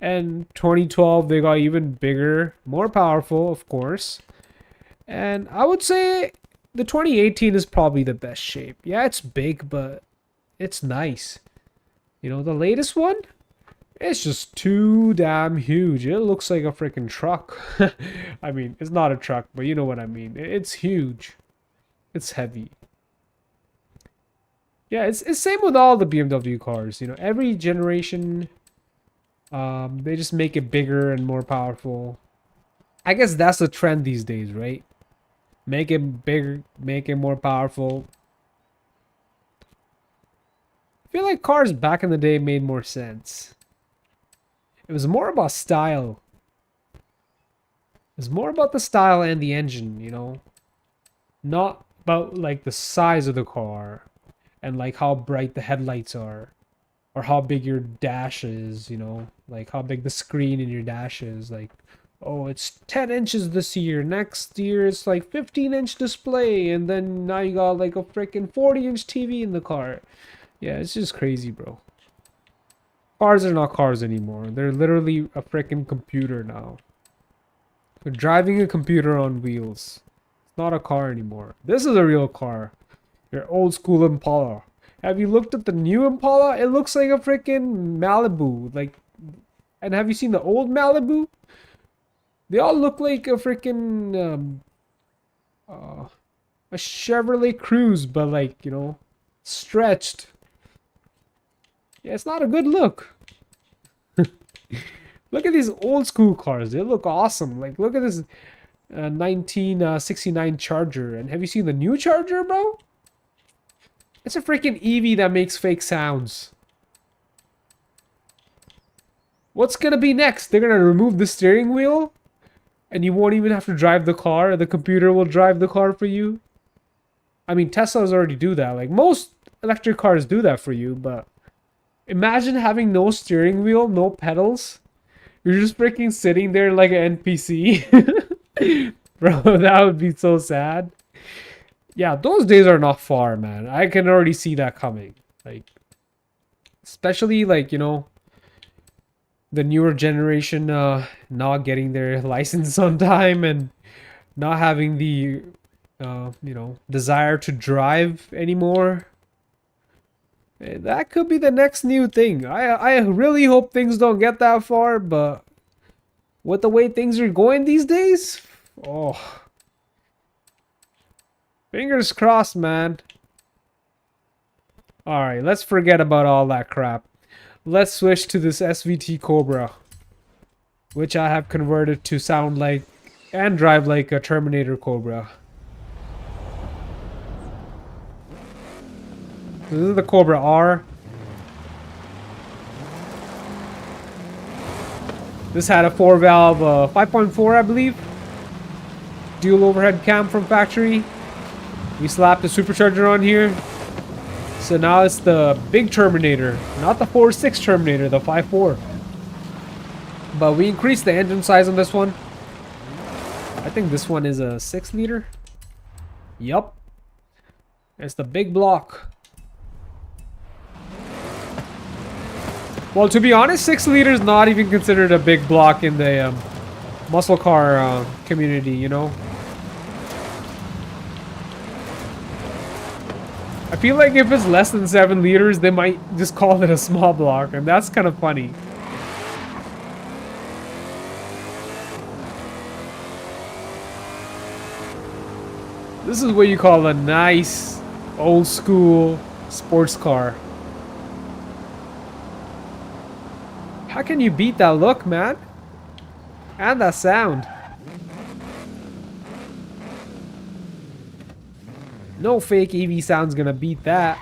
And 2012, they got even bigger, more powerful, of course. And I would say the 2018 is probably the best shape. Yeah, it's big, but it's nice. You know, the latest one, it's just too damn huge. It looks like a freaking truck. I mean, it's not a truck, but you know what I mean. It's huge. It's heavy. Yeah, it's same with all the BMW cars. You know, every generation, they just make it bigger and more powerful. I guess that's the trend these days, right? Make it bigger, make it more powerful. I feel like cars back in the day made more sense. It was more about style. It was more about the style and the engine, you know? Not about, like, the size of the car and, like, how bright the headlights are. Or how big your dash is, you know? Like, how big the screen in your dash is. Like, oh, it's 10 inches this year. Next year, it's like 15-inch display. And then now you got, like, a freaking 40-inch TV in the car. Yeah, it's just crazy, bro. Cars are not cars anymore. They're literally a freaking computer now. We're driving a computer on wheels. It's not a car anymore. This is a real car. Your old school Impala. Have you looked at the new Impala? It looks like a freaking Malibu. Like, and have you seen the old Malibu? They all look like a freaking a Chevrolet Cruze, but like, you know, stretched. Yeah, it's not a good look. Look at these old school cars. They look awesome. Like, look at this 1969 Charger. And have you seen the new Charger, bro? It's a freaking EV that makes fake sounds. What's gonna be next? They're gonna remove the steering wheel? And you won't even have to drive the car. The computer will drive the car for you. I mean, Teslas already do that. Like, most electric cars do that for you, but imagine having no steering wheel, no pedals. You're just freaking sitting there like an NPC. Bro, that would be so sad. Yeah, those days are not far, man. I can already see that coming. Like, especially like, you know, the newer generation not getting their license on time and not having the you know, desire to drive anymore. That could be the next new thing. I really hope things don't get that far, but with the way things are going these days, oh, fingers crossed, man. Alright, let's forget about all that crap. Let's switch to this SVT Cobra, which I have converted to sound like and drive like a Terminator Cobra. This is the Cobra R. This had a 4-valve 5.4, I believe. Dual overhead cam from factory. We slapped the supercharger on here. So now it's the big Terminator, not the 4.6 Terminator, the 5.4. But we increased the engine size on this one. I think this one is a 6-liter. Yup. It's the big block. Well, to be honest, 6 liters not even considered a big block in the muscle car community, you know? I feel like if it's less than 7 liters, they might just call it a small block, and that's kind of funny. This is what you call a nice, old school sports car. How can you beat that look, man? And that sound. No fake EV sound's gonna beat that.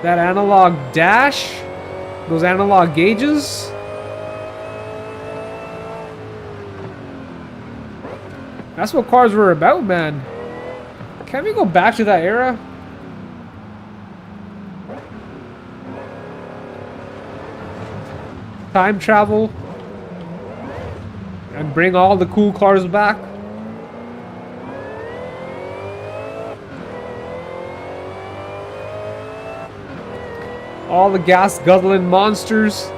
That analog dash, those analog gauges. That's what cars were about, man. Can we go back to that era? Time travel and bring all the cool cars back. All the gas guzzling monsters.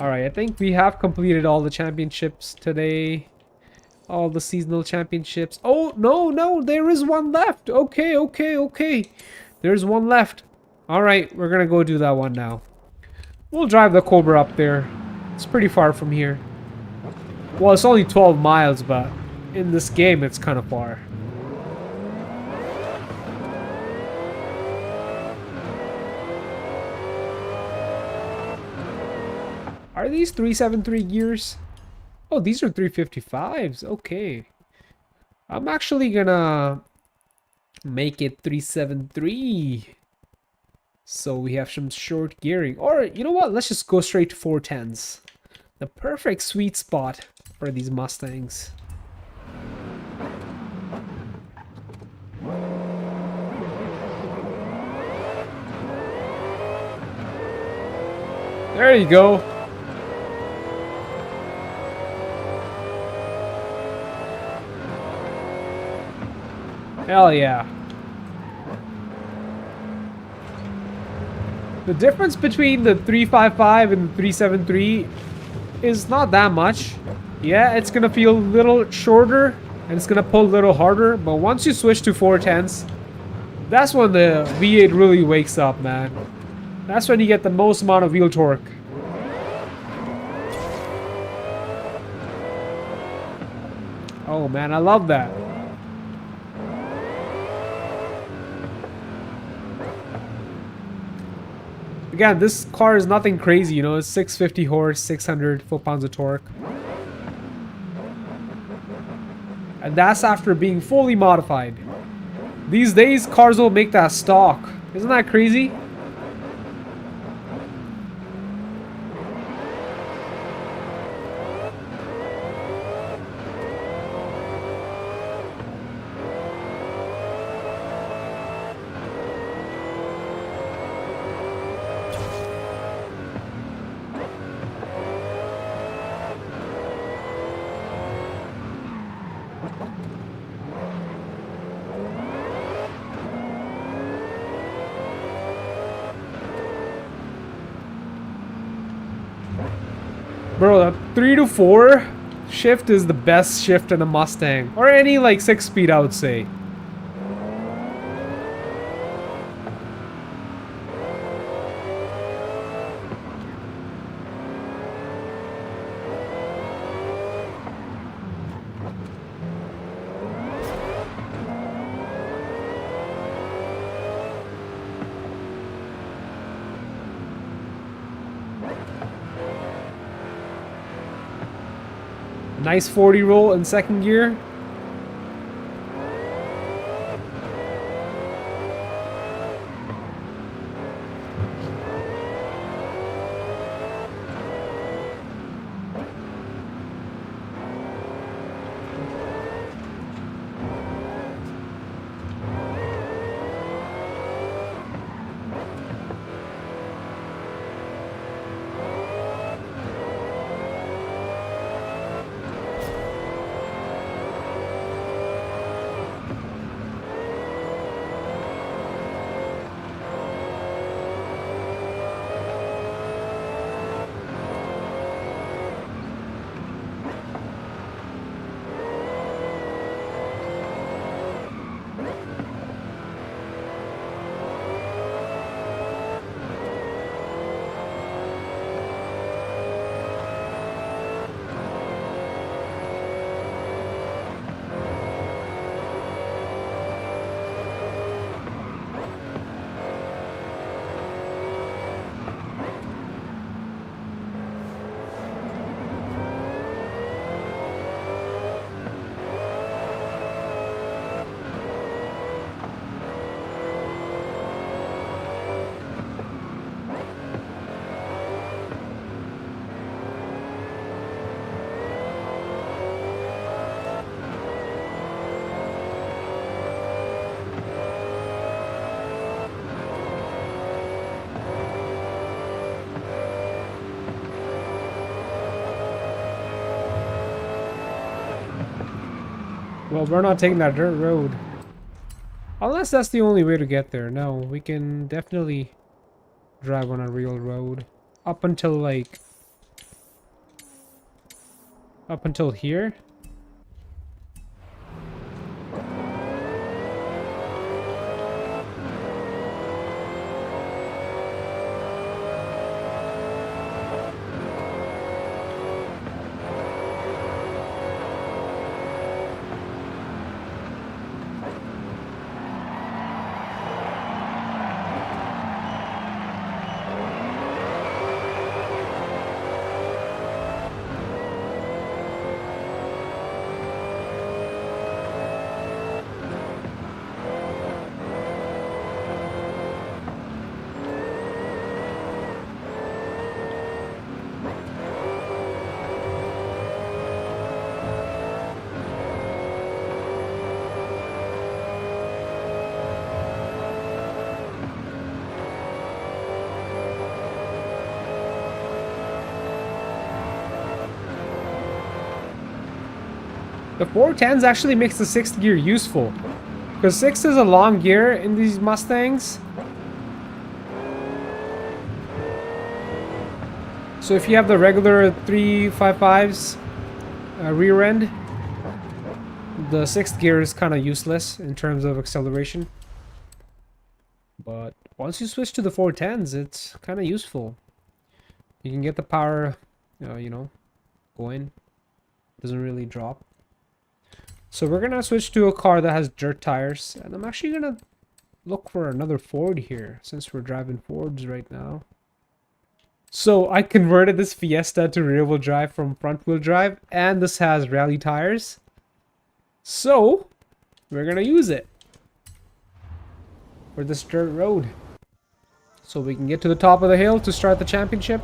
Alright, I think we have completed all the championships today. All the seasonal championships. Oh, no, there is one left. Okay. There's one left. Alright, we're gonna go do that one now. We'll drive the Cobra up there. It's pretty far from here. Well, it's only 12 miles, but in this game, it's kind of far. Are these 373 gears? Oh, these are 355s. Okay. I'm actually gonna make it 373. So we have some short gearing. Or, you know what? Let's just go straight to 410s. The perfect sweet spot for these Mustangs. There you go. Hell yeah. The difference between the 355 and the 373 is not that much. Yeah, it's gonna feel a little shorter and it's gonna pull a little harder, but once you switch to 410s, that's when the V8 really wakes up, man. That's when you get the most amount of wheel torque. Oh man, I love that. Again, this car is nothing crazy, you know, it's 650 horse, 600 foot-pounds of torque. And that's after being fully modified. These days, cars will make that stock. Isn't that crazy? Bro, that 3 to 4 shift is the best shift in a Mustang. Or any like 6-speed, I would say. Nice 40 roll in second gear. Well, we're not taking that dirt road. Unless that's the only way to get there. No, we can definitely drive on a real road. Up until like... up until here. The 410s actually makes the 6th gear useful. Because 6 is a long gear in these Mustangs. So if you have the regular 355s rear end, the 6th gear is kind of useless in terms of acceleration. But once you switch to the 410s, it's kind of useful. You can get the power, you know, going. Doesn't really drop. So we're gonna switch to a car that has dirt tires, and I'm actually gonna look for another Ford here since we're driving Fords right now. So I converted this Fiesta to rear-wheel drive from front-wheel drive, and this has rally tires. So we're gonna use it for this dirt road, so we can get to the top of the hill to start the championship.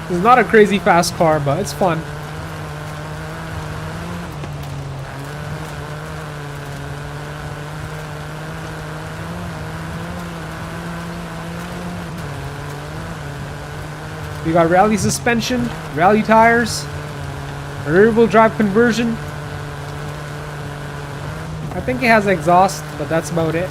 It's not a crazy fast car, but it's fun. We got rally suspension, rally tires, rear-wheel drive conversion. I think it has exhaust, but that's about it.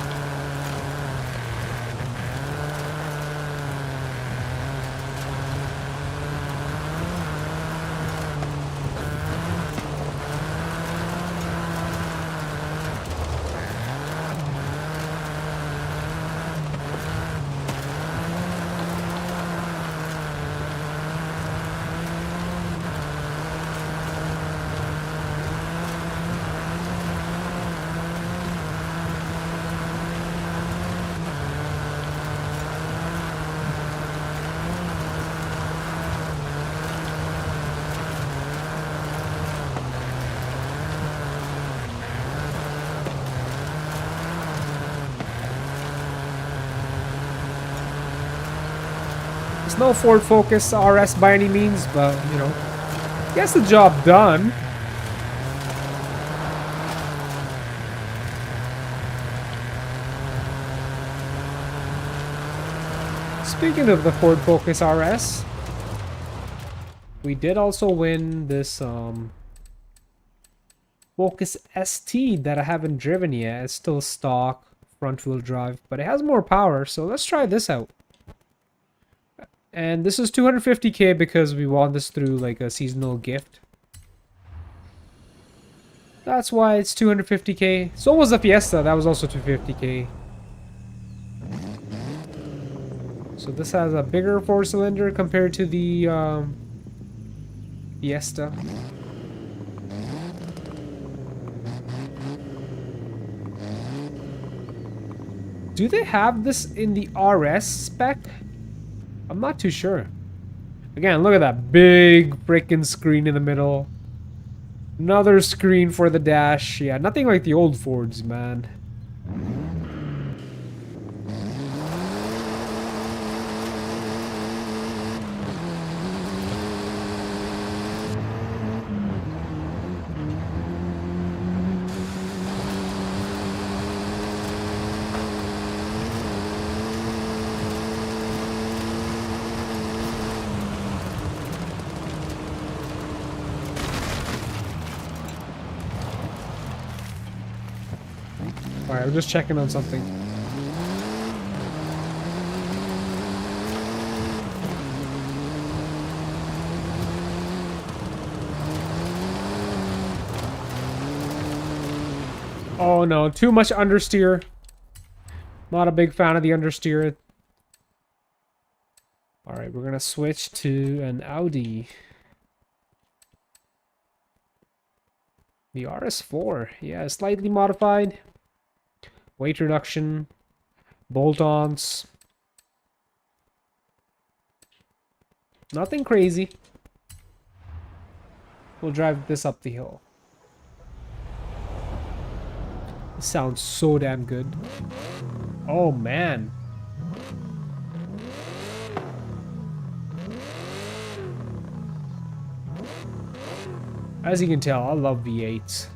It's no Ford Focus RS by any means, but, you know, gets the job done. Speaking of the Ford Focus RS, we did also win this Focus ST that I haven't driven yet. It's still stock, front-wheel drive, but it has more power, so let's try this out. And this is 250k because we won this through like a seasonal gift. That's why it's 250k. So was the Fiesta, that was also 250k. So this has a bigger 4-cylinder compared to the Fiesta. Do they have this in the RS spec? I'm not too sure. Again, look at that big freaking screen in the middle. Another screen for the dash. Yeah, nothing like the old Fords, man. Alright, I'm just checking on something. Oh no, too much understeer. Not a big fan of the understeer. Alright, we're gonna switch to an Audi. The RS4, yeah, slightly modified. Weight reduction, bolt-ons. Nothing crazy. We'll drive this up the hill. It sounds so damn good. Oh man. As you can tell, I love V8s.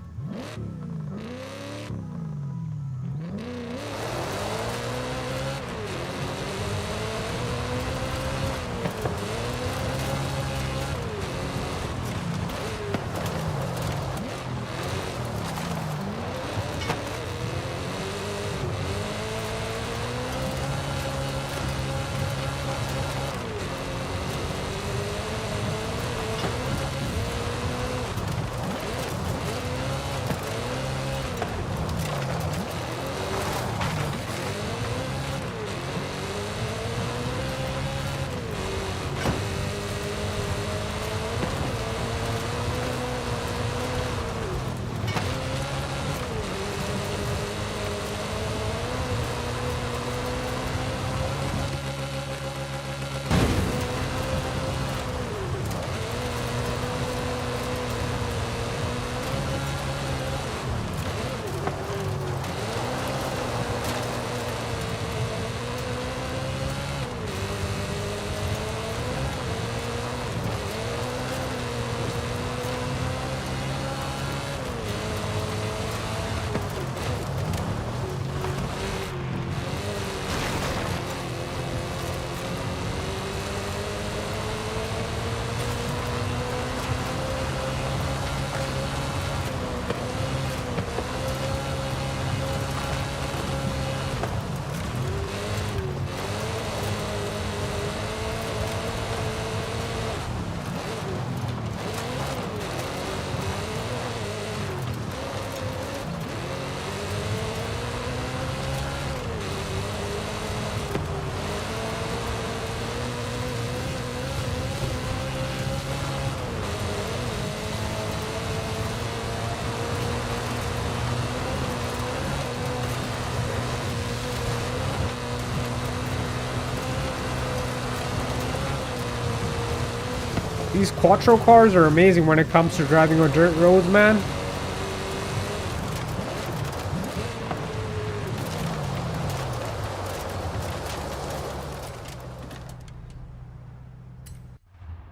These Quattro cars are amazing when it comes to driving on dirt roads, man.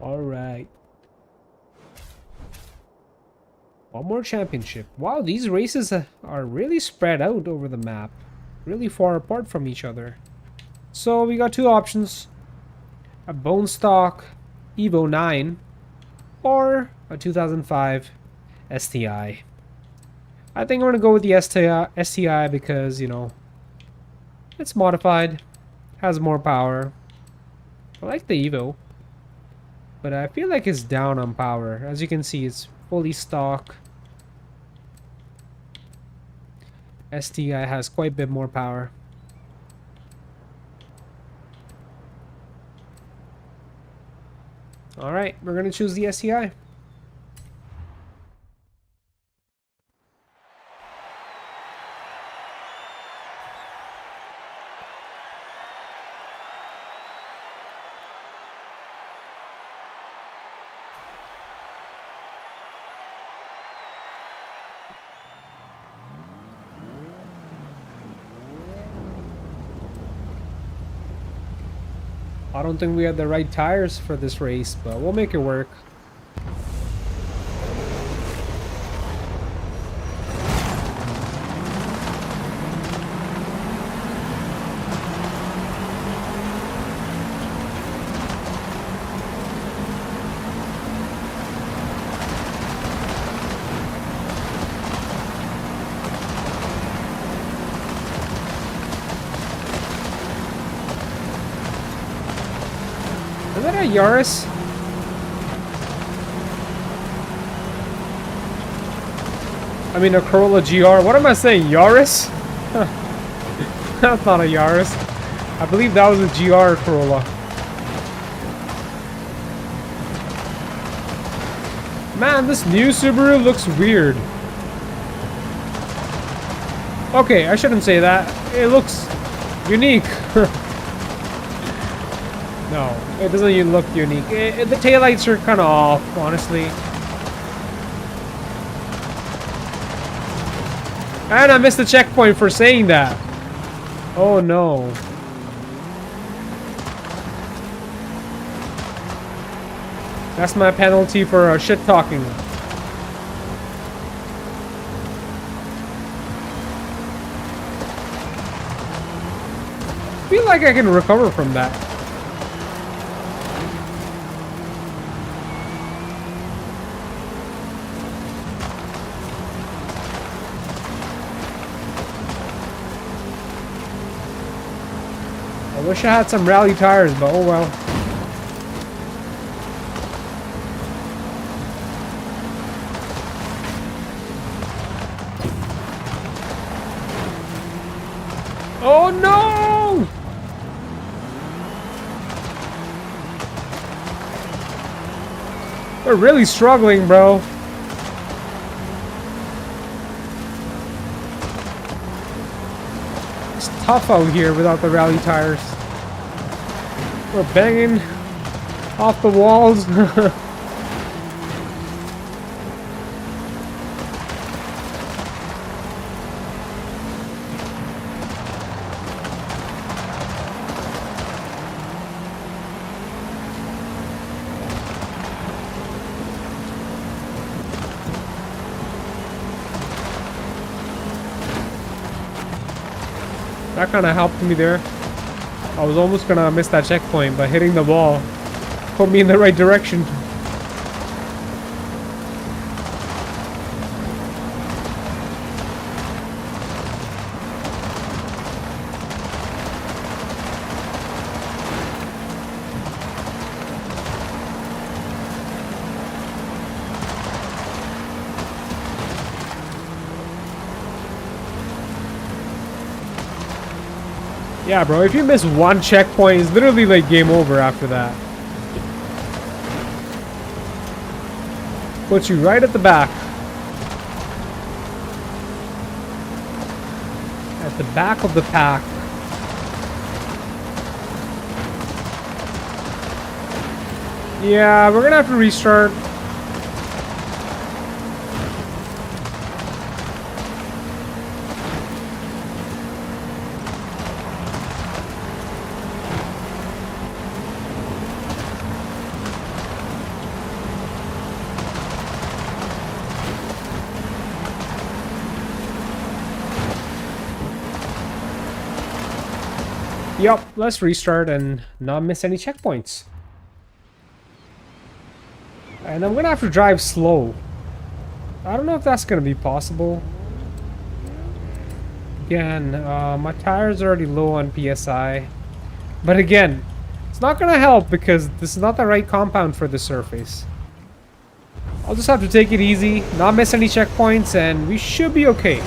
Alright. One more championship. Wow, these races are really spread out over the map. Really far apart from each other. So we got two options. A bone stock Evo 9 or a 2005 STI. I think I'm gonna go with the STI because, you know, it's modified, has more power. I like the Evo, but I feel like it's down on power. As you can see, it's fully stock. STI has quite a bit more power. Alright, we're gonna choose the STI. I don't think we have the right tires for this race, but we'll make it work. Is that a Yaris? I mean a Corolla GR. What am I saying? Yaris? That's not a Yaris. I believe that was a GR Corolla. Man, this new Subaru looks weird. Okay, I shouldn't say that. It looks unique. No, it doesn't even look unique. The taillights are kind of off, honestly. And I missed the checkpoint for saying that. Oh no. That's my penalty for shit talking. feel like I can recover from that. I wish I had some rally tires, but oh well. Oh no! We're really struggling, bro. It's tough out here without the rally tires. We're banging off the walls. That kind of helped me there. I was almost gonna miss that checkpoint, but hitting the wall put me in the right direction. Yeah, bro, if you miss one checkpoint, it's literally like game over after that. Puts you right at the back. At the back of the pack. Yeah, we're gonna have to restart. Yep, let's restart and not miss any checkpoints. And I'm gonna have to drive slow. I don't know if that's gonna be possible. Again, my tires are already low on PSI. But again, it's not gonna help because this is not the right compound for the surface. I'll just have to take it easy, not miss any checkpoints, and we should be okay.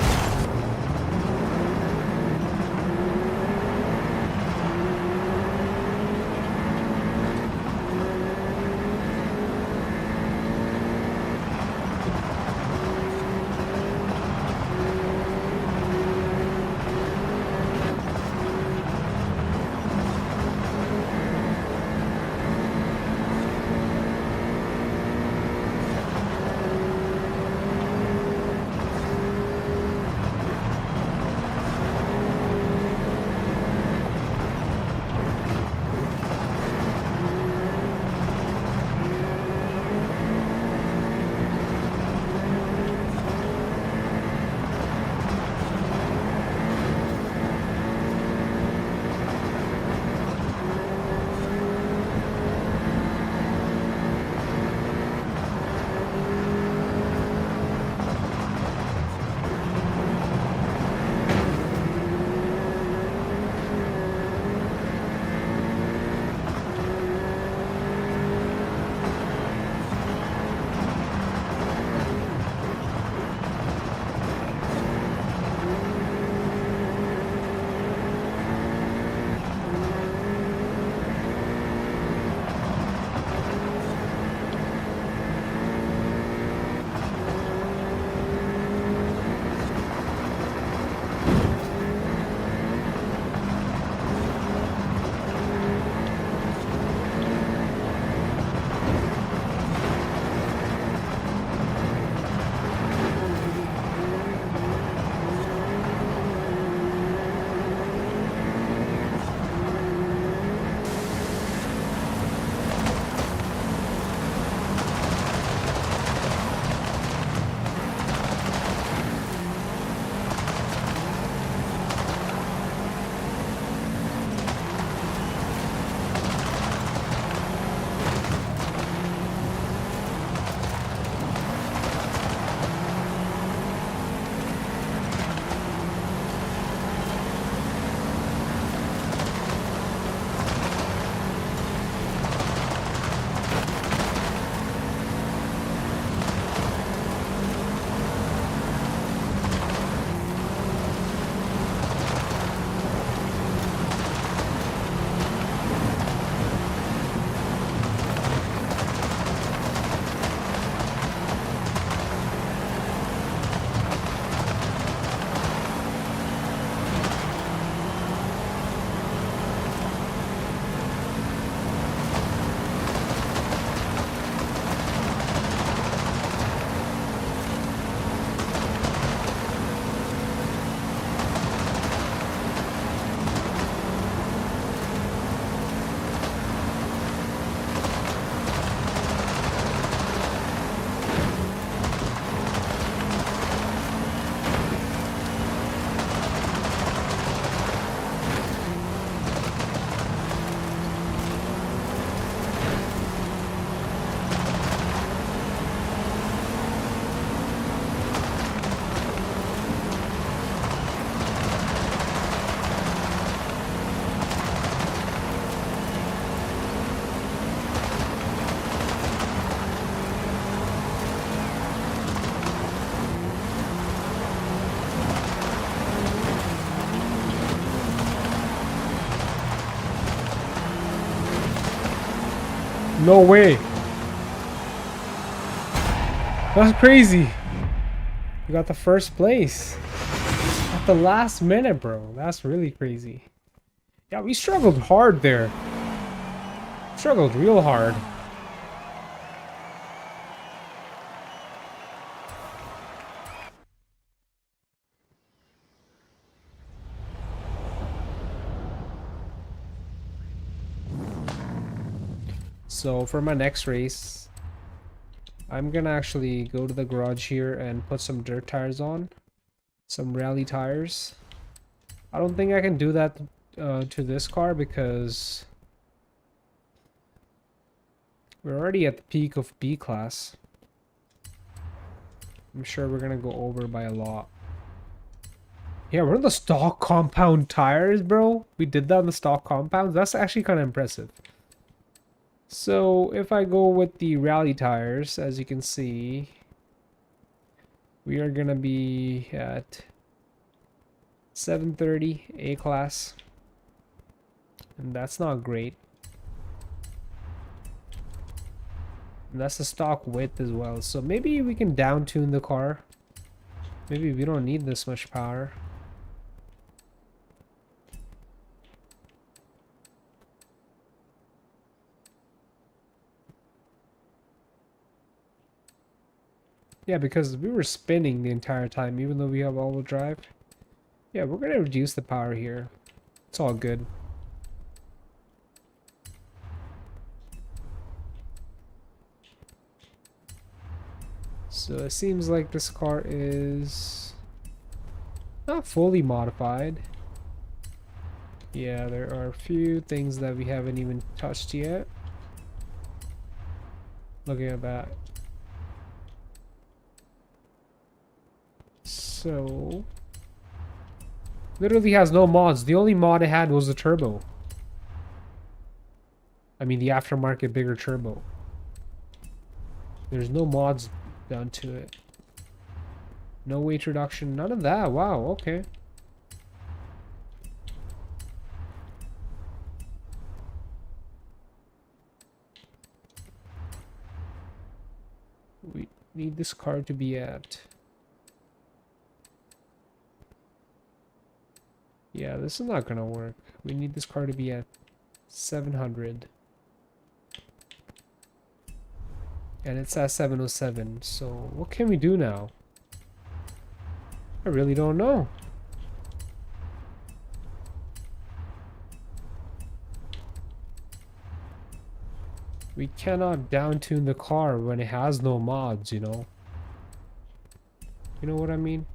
No way. That's crazy. We got the first place. At the last minute, bro. That's really crazy. Yeah, we struggled hard there. Struggled real hard. So for my next race, I'm gonna actually go to the garage here and put some dirt tires on. Some rally tires. I don't think I can do that to this car because we're already at the peak of B class. I'm sure we're gonna go over by a lot. Yeah, we're on the stock compound tires, bro. We did that on the stock compounds. That's actually kind of impressive. So if I go with the rally tires, as you can see, we are gonna be at 730 A class, and that's not great. And that's the stock width as well. So maybe we can down tune the car. Maybe we don't need this much power. Yeah, because we were spinning the entire time, even though we have all-wheel drive. Yeah, we're gonna reduce the power here. It's all good. So it seems like this car is not fully modified. Yeah, there are a few things that we haven't even touched yet. Looking at that. So literally has no mods. The only mod it had was the turbo. I mean the aftermarket bigger turbo. There's no mods done to it. No weight reduction, none of that. Wow, okay. We need this car to be at... Yeah, this is not gonna work. We need this car to be at 700. And it's at 707. So what can we do now? I really don't know. We cannot down tune the car when it has no mods, you know? You know what I mean?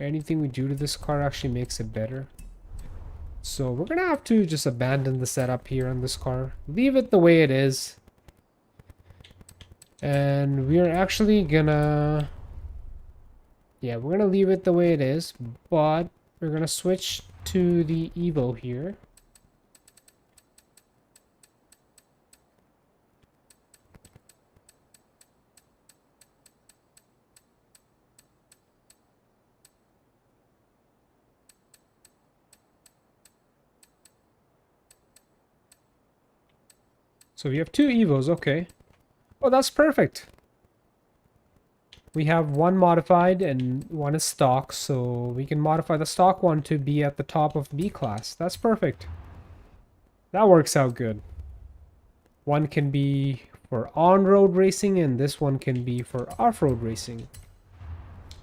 Anything we do to this car actually makes it better. So we're gonna have to just abandon the setup here on this car. Leave it the way it is. And we're actually gonna... Yeah, we're gonna leave it the way it is. But we're gonna switch to the Evo here. So we have two Evos, okay. Oh, that's perfect. We have one modified and one is stock, so we can modify the stock one to be at the top of B class. That's perfect. That works out good. One can be for on-road racing and this one can be for off-road racing.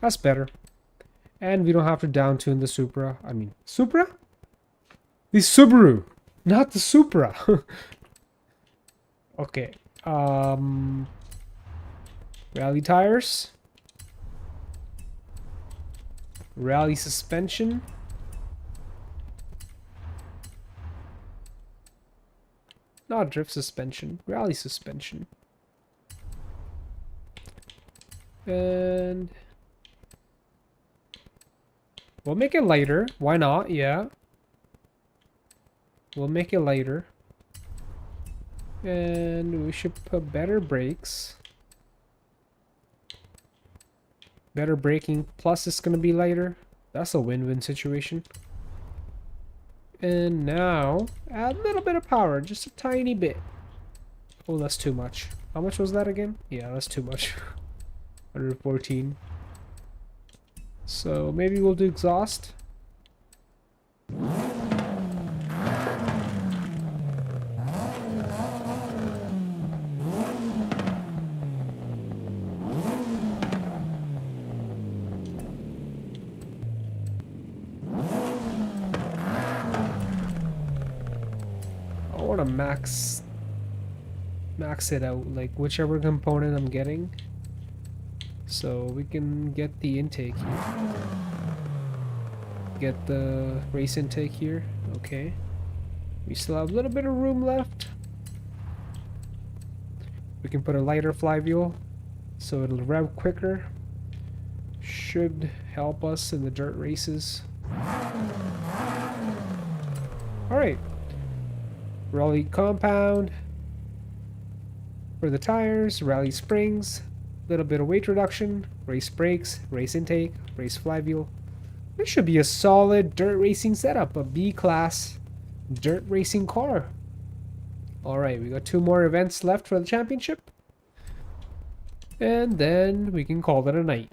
That's better. And we don't have to down-tune the Supra. I mean, Supra? The Subaru, not the Supra. Okay. Rally tires. Rally suspension. Not drift suspension. Rally suspension. And we'll make it lighter. Why not? Yeah. We'll make it lighter. And we should put better brakes. Better braking, plus it's gonna be lighter. That's a win-win situation. And now, add a little bit of power, just a tiny bit. Oh, that's too much. How much was that again? Yeah, that's too much. 114. So maybe we'll do exhaust. I want to max it out, like whichever component I'm getting, so we can get the intake here. Get the race intake here. Okay, we still have a little bit of room left. We can put a lighter flywheel so it'll rev quicker. Should help us in the dirt races. Alright, rally compound for the tires, rally springs, little bit of weight reduction, race brakes, race intake, race flywheel. This should be a solid dirt racing setup, a B-class dirt racing car. Alright, we got 2 more events left for the championship. And then we can call it a night.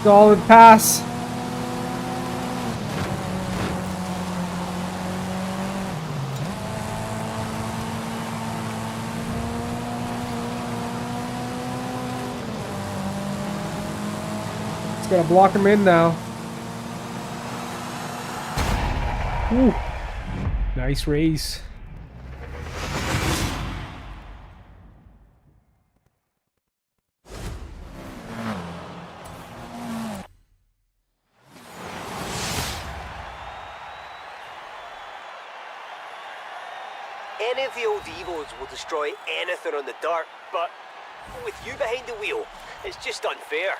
Solid pass. Just gotta block him in now. Ooh. Nice race. Any of the old Evos will destroy anything on the dirt, but with you behind the wheel, it's just unfair.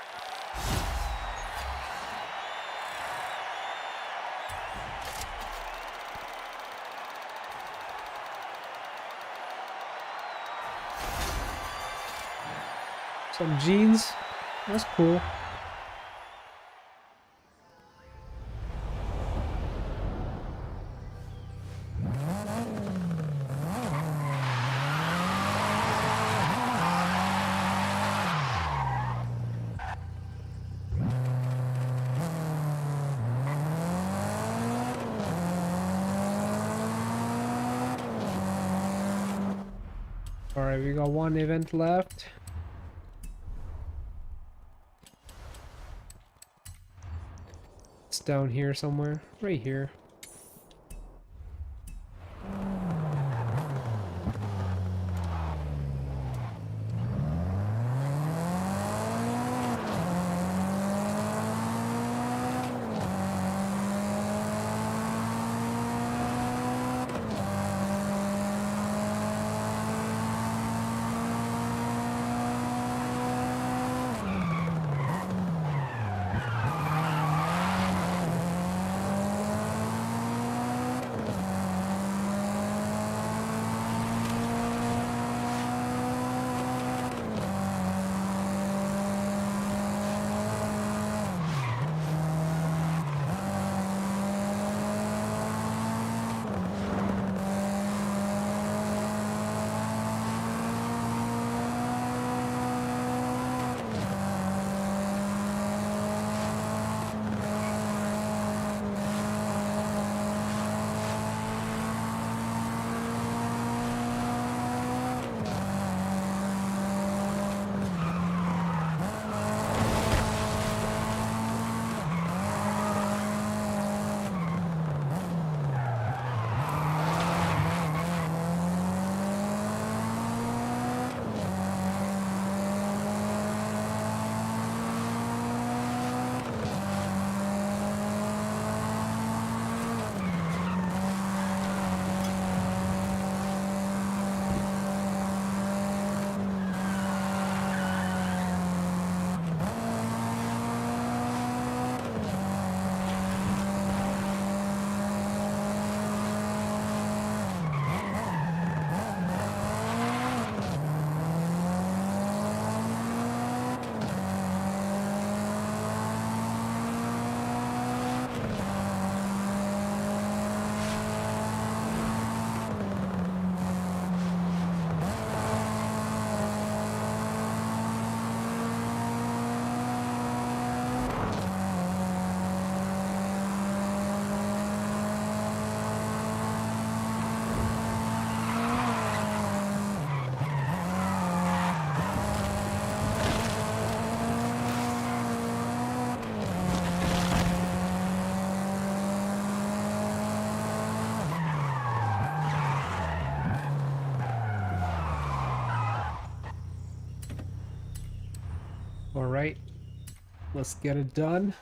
Some jeans. That's cool. Alright, we got one event left. It's down here somewhere. Right here. Alright, let's get it done.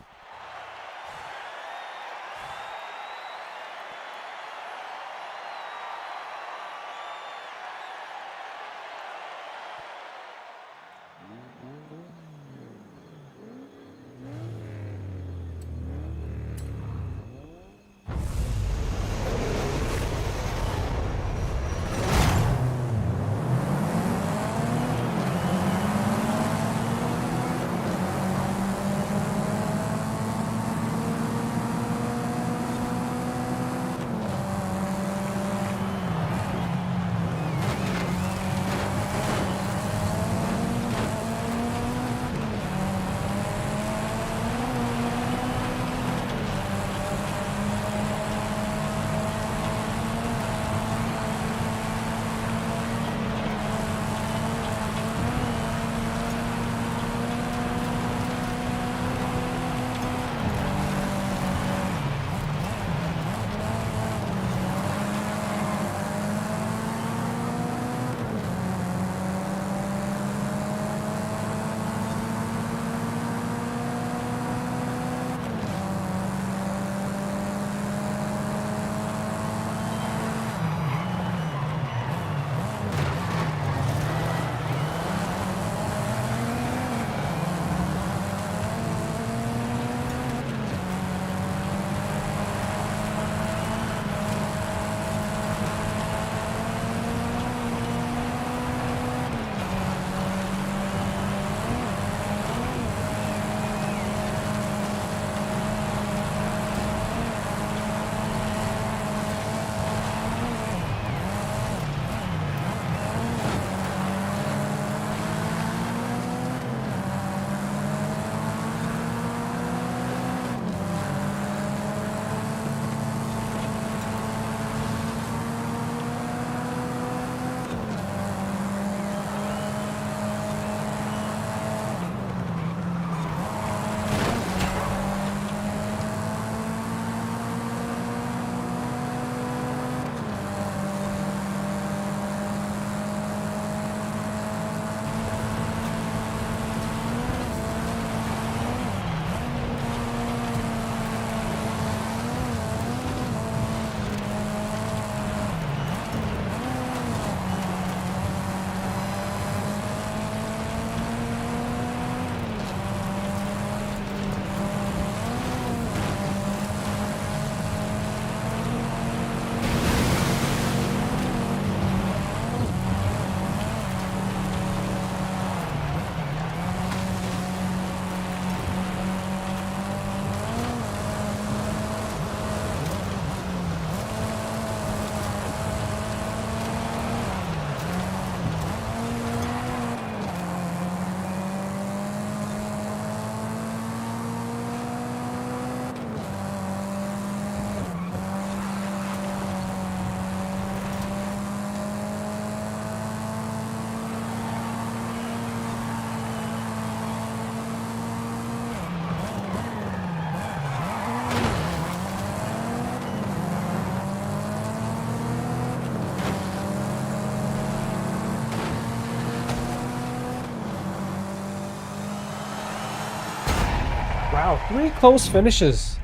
Wow, 3 close finishes.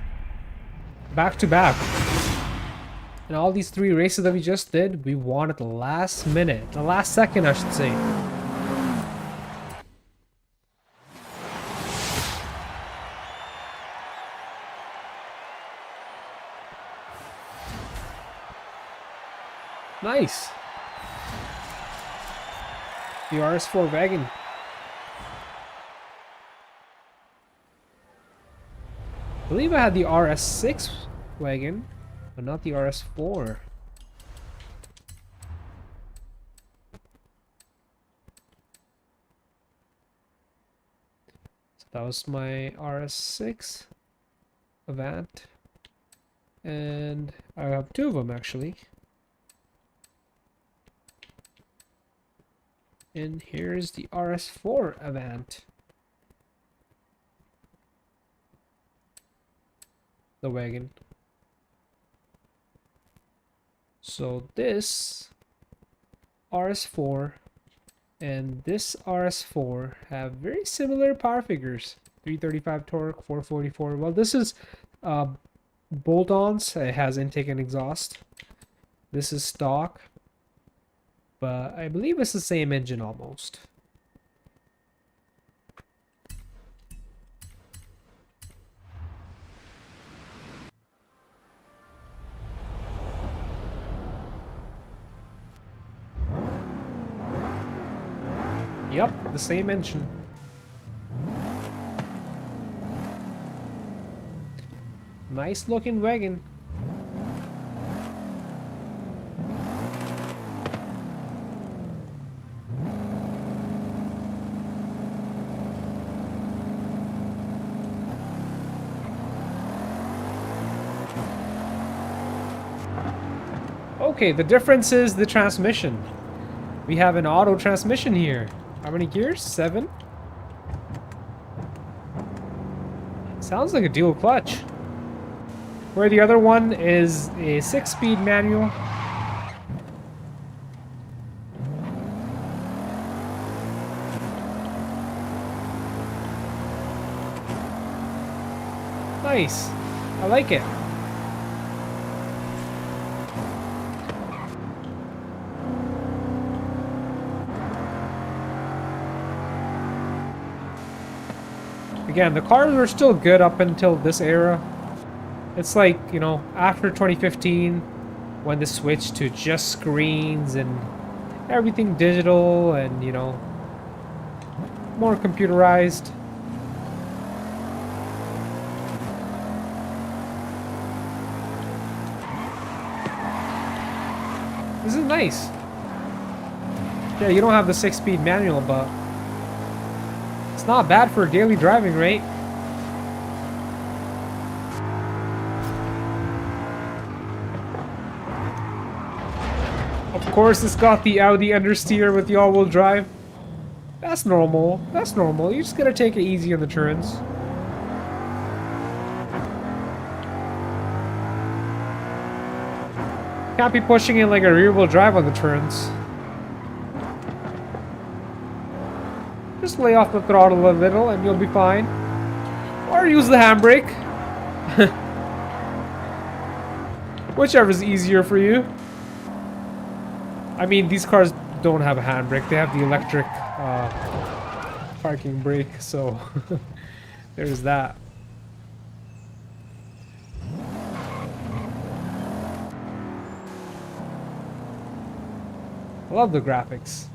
Back to back. And all these 3 races that we just did, we won at the last minute. The last second, I should say. Nice. The RS4 wagon. I believe I had the RS6 wagon, but not the RS4. So that was my RS6 Avant. And I have 2 of them actually. And here's the RS4 Avant. The wagon. So this RS4 and this RS4 have very similar power figures. 335 torque, 444. Well, this is bolt-ons. It has intake and exhaust. This is stock. But I believe it's the same engine almost. Yep, the same engine. Nice looking wagon. Okay, the difference is the transmission. We have an auto transmission here. How many gears? 7? Sounds like a dual clutch. Where the other one is a 6-speed manual. Nice. I like it. Again, the cars were still good up until this era. It's like, you know, after 2015, when they switched to just screens and everything digital and, you know, more computerized. This is nice. Yeah, you don't have the 6-speed manual, but it's not bad for daily driving, right? Of course, it's got the Audi understeer with the all-wheel drive. That's normal. That's normal. You just gotta take it easy on the turns. Can't be pushing in like a rear-wheel drive on the turns. Just lay off the throttle a little and you'll be fine. Or use the handbrake. Whichever's easier for you. I mean, these cars don't have a handbrake. They have the electric parking brake, so there's that. I love the graphics.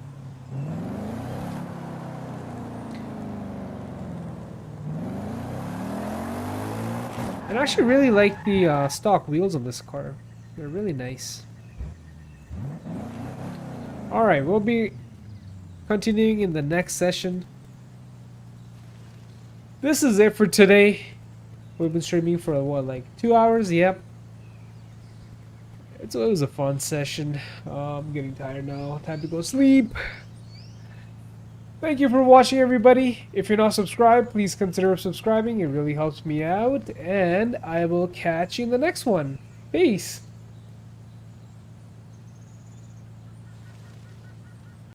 And I actually really like the stock wheels on this car. They're really nice. Alright, we'll be continuing in the next session. This is it for today. We've been streaming for what, like 2 hours? Yep. It was a fun session. I'm getting tired now. Time to go sleep. Thank you for watching, everybody. If you're not subscribed, please consider subscribing. It really helps me out. And I will catch you in the next one. Peace.